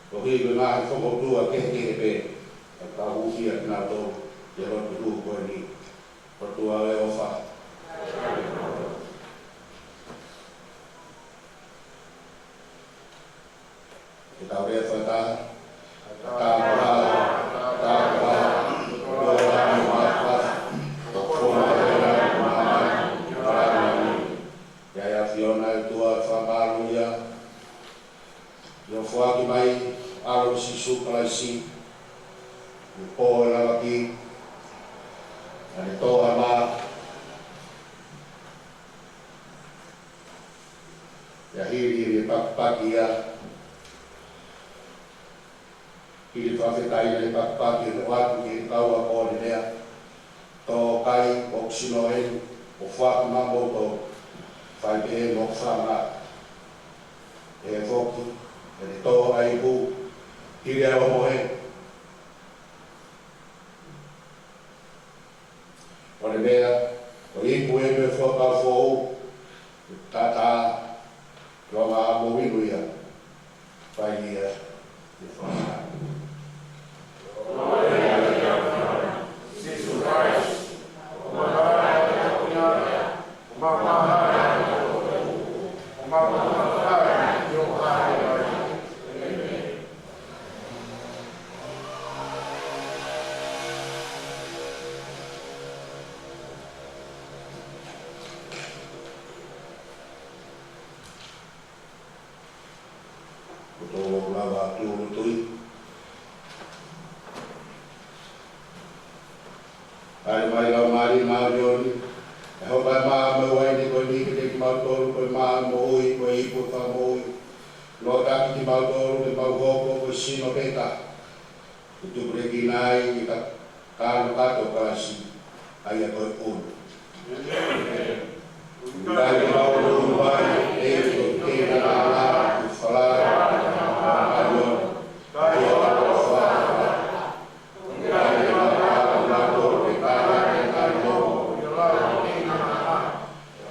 ko hiru ngā whakotua ke pe, ka uwhia ki ngā tolu, e rotu tu koe ni, kotua e ofa. Ke tau rea whaitaha, tā koraa, koe rāmu mātua, ko kona e rāmu māmai, rāmu ia ia whiona e tua whapāru ia, Yo fuaki mai alo sisu KELESI, po e lawa ki, ane toa ma, ya hiri pakpaki ya, hiri whawhetai ne pakpaki ne watu ki kaua kōne nea, tō kai oksino enu, o fuaki mamoto, whaipe no whanga, e whoki, e tō ai hu, hiri a homo he. O le mea, o ipu e me whakau whou, tata, ronga a mowinu ia, whai ia, e whanga. Ai mai la mari maurioni, e hopa maa mawai ni koe ni ke mautoro, koe maa moui, koe ipo wha moui. Lo taki ki mautoro, ke mauhoko, koe sino peta. Ke tupure ki nai, ke ka kāno kato KELESI, ai a koe unu. Ngai ke mautoro mai, e ko tēna nā nā, ku whalai, maurioni.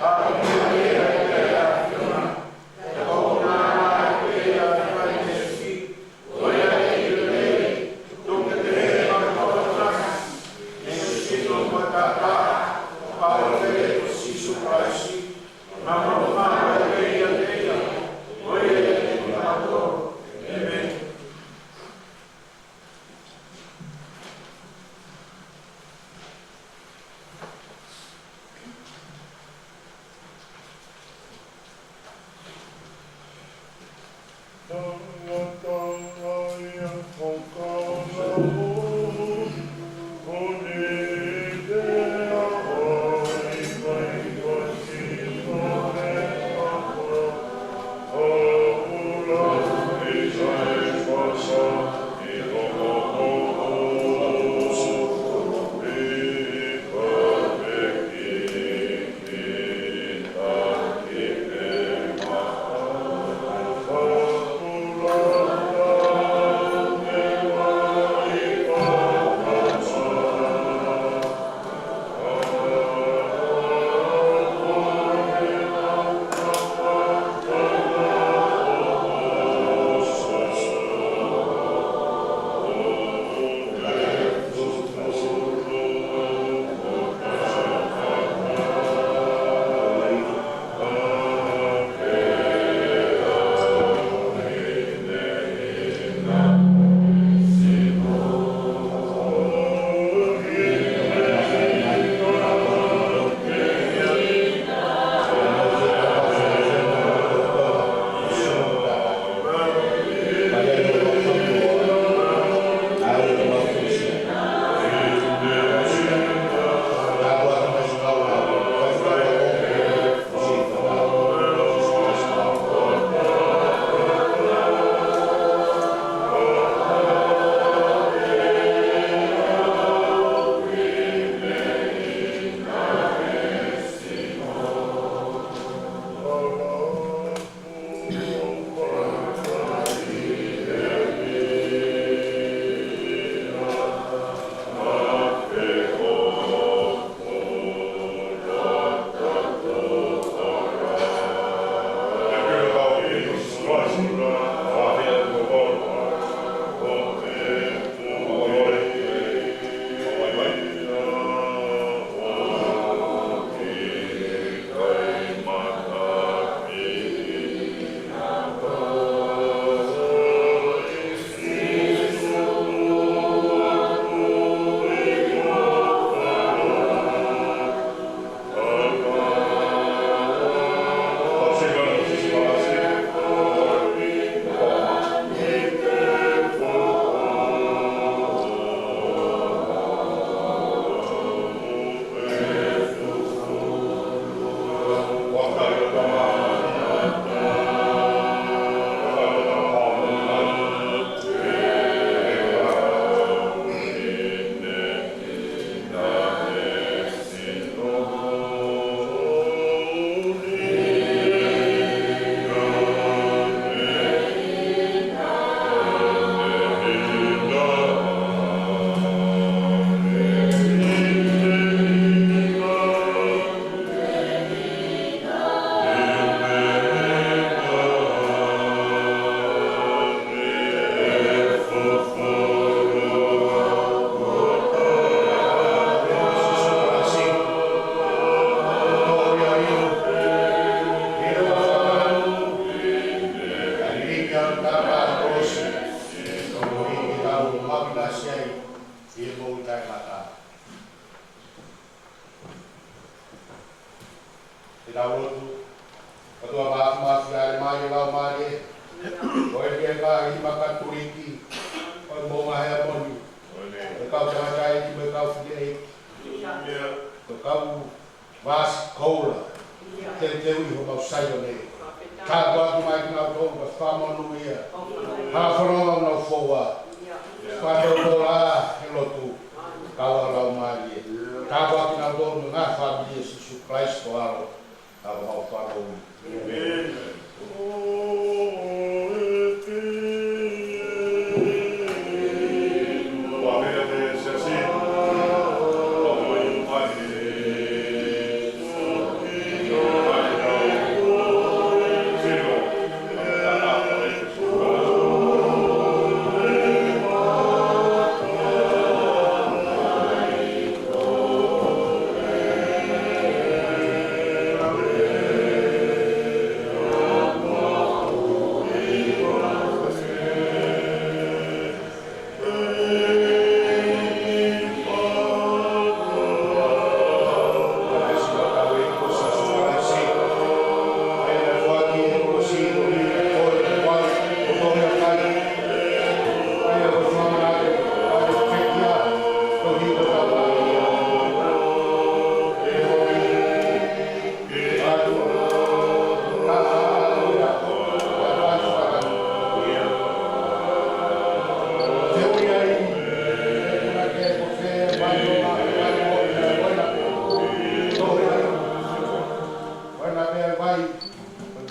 Amen.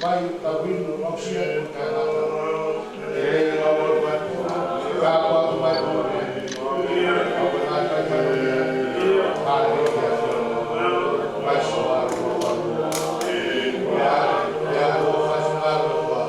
vai ta winu o sia o ka rata. E la o vai ka pa mai o ne. O na ka ka ne. Ha ni ya. Vai so a o. Ya o fa sa o wa.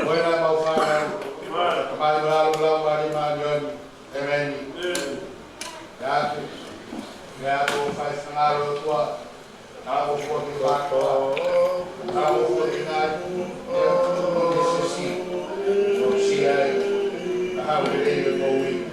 Buena maufana. Kembali berlalu hari majuan eveni. Ya, ya tu faz cenário tua. Aku pun dibaca. Aku pun dengar. Metotisi. FISIIAHI. AHIAHI MAUNGA.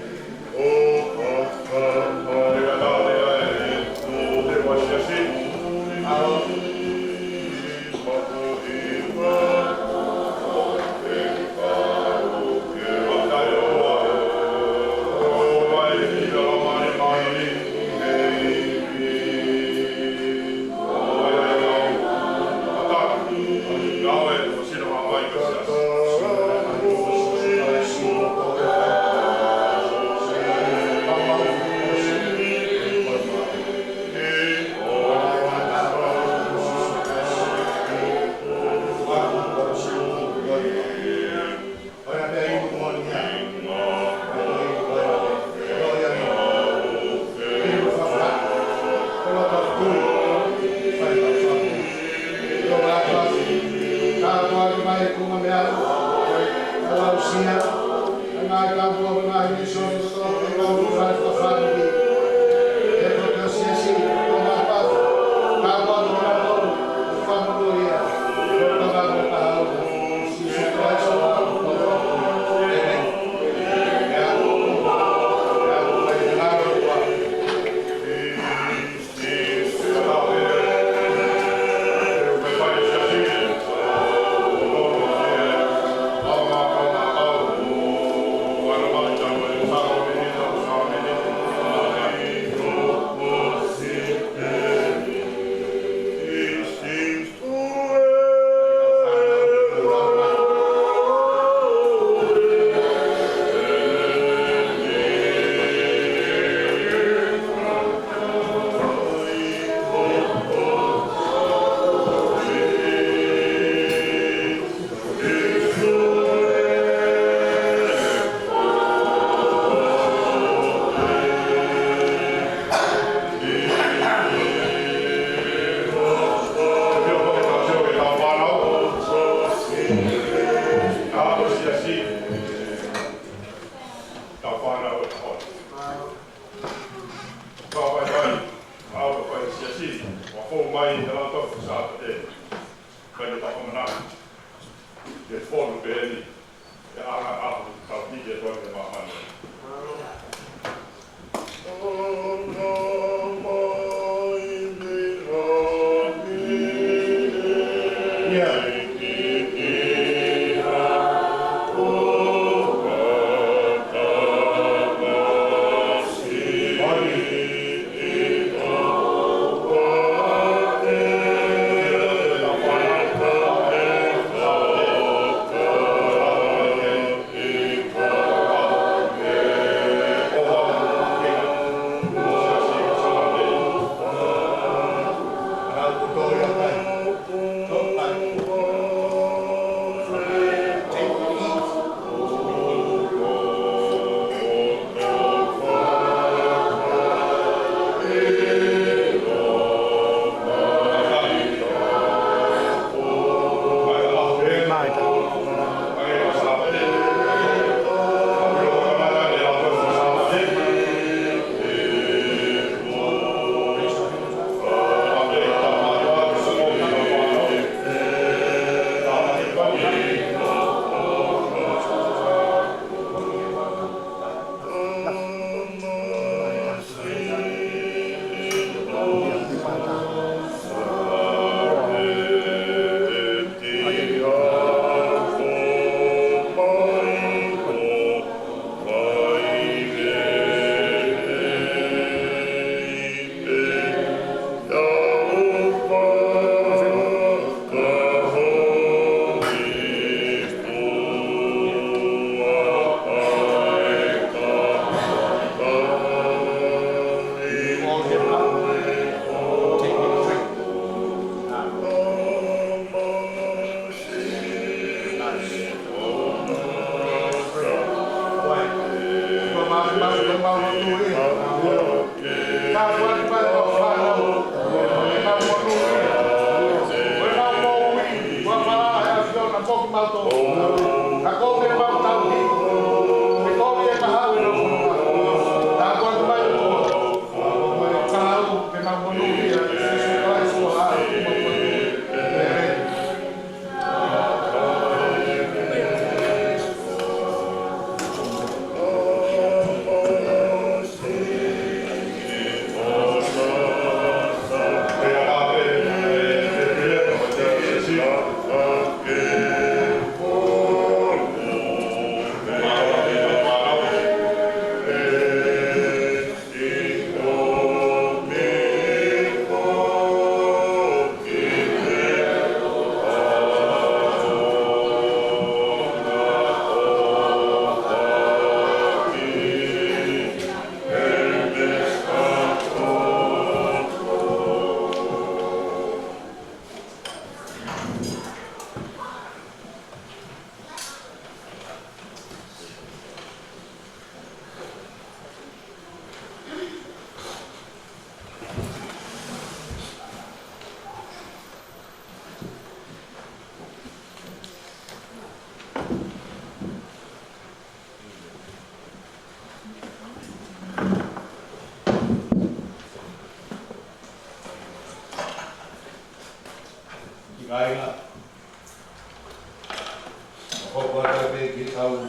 Koko ata pe ki tau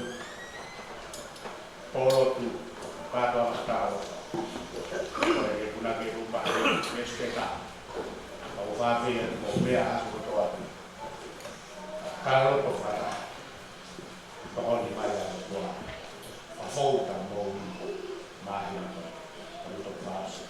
tolo tu kato akataro. Kaya kuna ke rupa mesketa. Kau kafe mo mea aku to atu. Kalo to kara. Kau ni maya to. Afou ta mo mai to fast.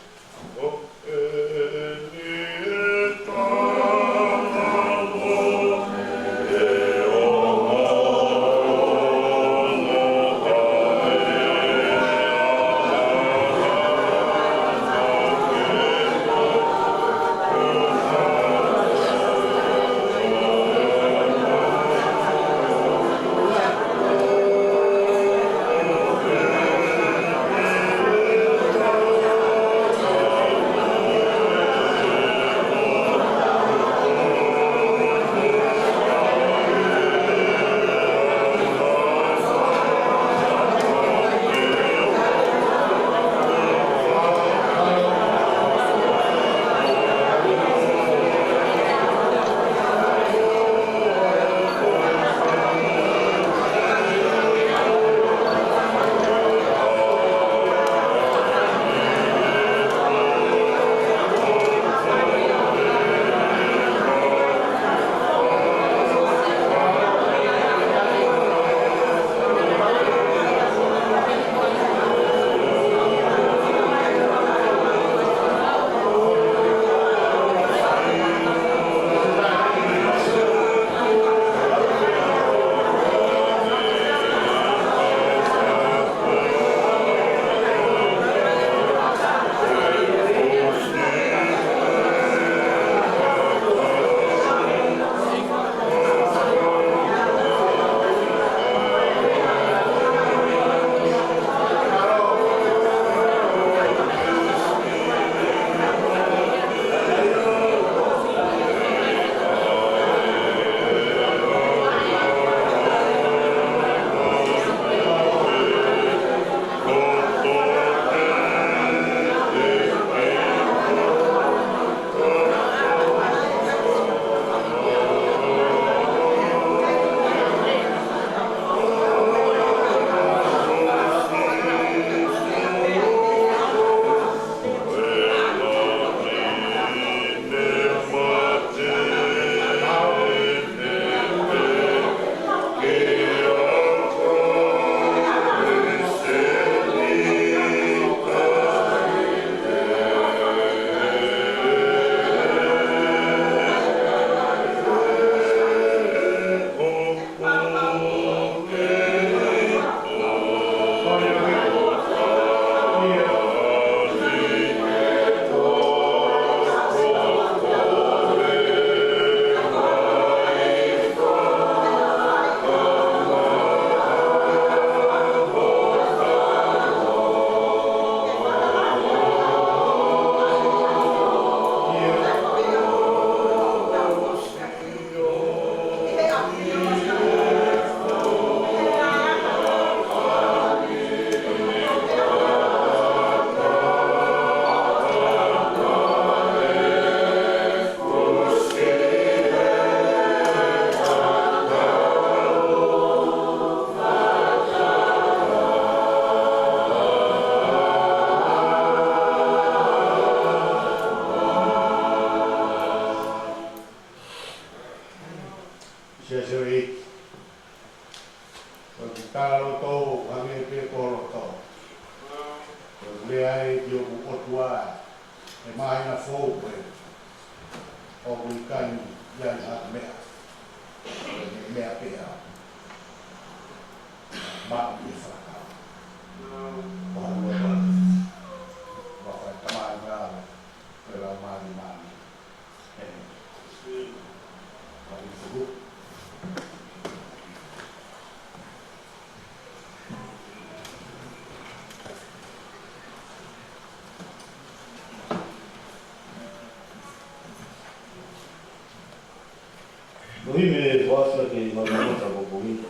Ini kuasa ke mana sama bumi.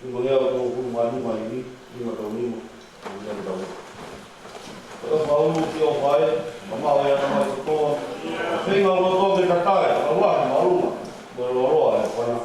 Ini boleh aku mandi mandi ini macam ni, boleh tahu. Kalau mahu kau bayar, mama bayar nama itu. Saya kalau kau kita tahu, awak malu, berlorot, apa nak?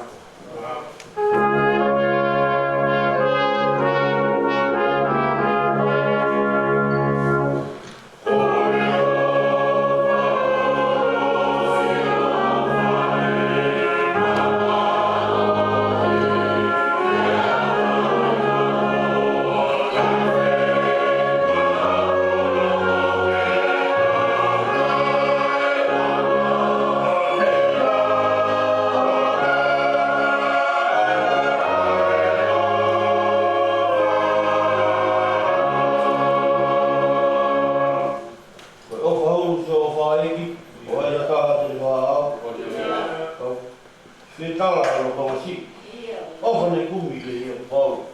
o ne kumi ke ia pau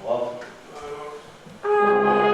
pau Amen.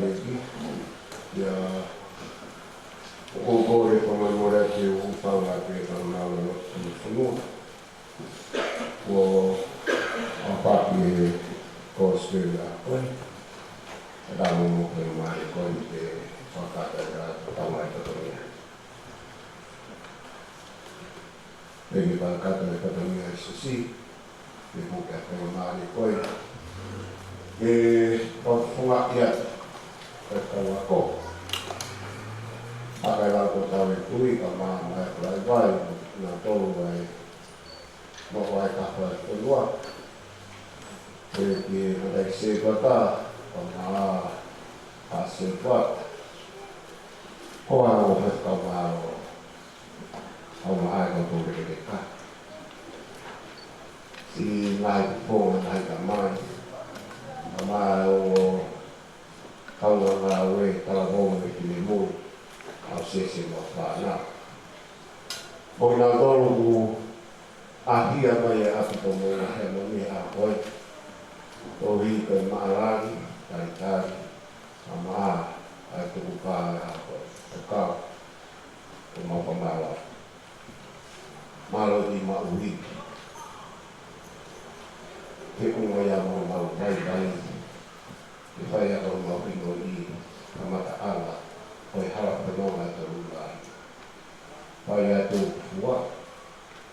Sapate ya ukubore comemorate upanga ke kanalo no wo apa ke Australia ada mo ke mai ko ke Sapate da tamai to Pegi pa kata le kata ni SASI le buka ke mai ko funga ia ko akai la ko tawe KULI ka mai vai na tolu vai mo vai ka fa lua ki na se kota ma ase pa ko a o ka ma o ma ai ko ke ka si lai po na ka mai ma o Tonga ngā we tala honga me ki me mui au sese mo whāna. O ngā tolu ku ahia mai e api to Mounga Heamoni a hoi. O hi koe Malanga, Taitari, a maa, ai tuku pāe a hoi. O kau, o maupa māla. Malo di mauhi. Te unga ia mo mau vai. Ke whai a kau mau pingo i kamata ala o e hala whanonga e taru lai. Whai a tō fua,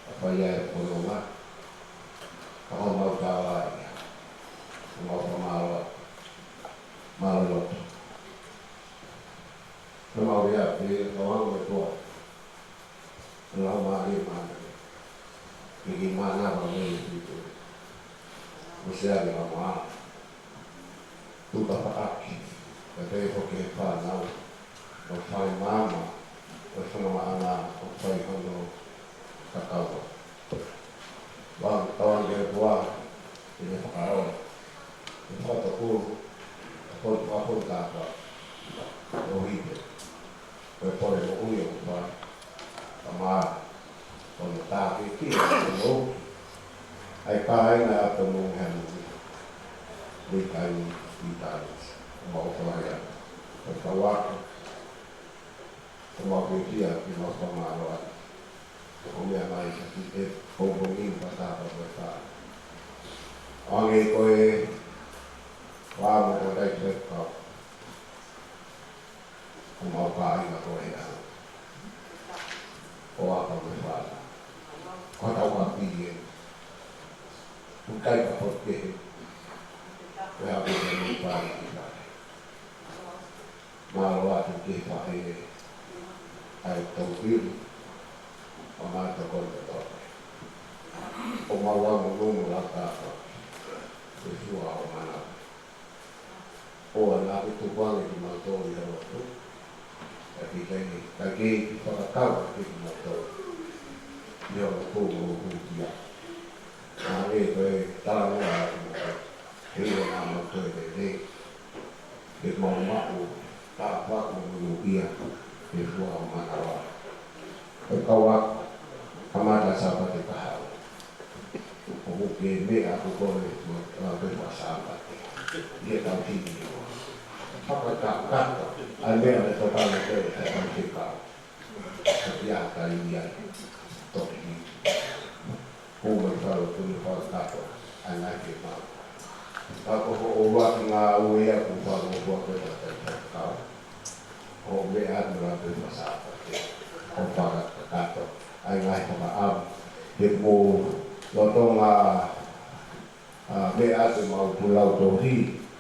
a whai a e whanonga, a hau mau tā lai, o mau pa māla loto. Ka mau rea pe kawango e toa, e lau maari e mānare, ke ki mānava mei e tito, o se ane a maa. Tuka paaki, ka te hoke he whānau, o whai māma, o whanama ana, o whai hono kakawa. Wang tawange e pua, e ne whakaroa, e whata kuru, e potu apuru tāpua, o hipe, o e pore o ui o whai, ka maa, o ne tāke ki, o no, ai kāinga ata Mounga Heamoni, ni kaini, Italis, o mau whaia, o whawaka, o mau kutia ki mau whamāroa, o mea mai sa ki e kōpongin patāpa koe whā. Ange koe wāmo o dai FAIFEKAU, o mau kāinga koe ea, o apa koe whāra, ko tau api e, o kai ka potkehe, we have to be able to Malo atu ke whae ai tauhiri o māta konta toke. O mawangu nungu lakaka e fua o mana. O ana utu wangi ki mautori hau atu. E ki kengi, ka kei ki whakakawa ki mautori. Nio o kūmu o kūtia. Nā e koe tarangoa atu mautori. Hei ngā mautori te rei. Ke mau ma'u tā whaku munu ia e fua o manawa. E kawa kamata Sapate kahau. O muke mea ku kore te wha Sapate. Ie tau tini o. Hapa tā kata. Ai mea me tokana te FAIFEKAU. Ka pia ka iai. Toki ni. Kuma i wharo tuni whao kato. Ai nai ke mau. Ako o waki ngā uea ku wharo o wako te FAIFEKAU. O mea atu rā te wha Sapate. O whara kato. Ai ngai whaka amu. He mō loto ngā mea atu mau pulau tohi.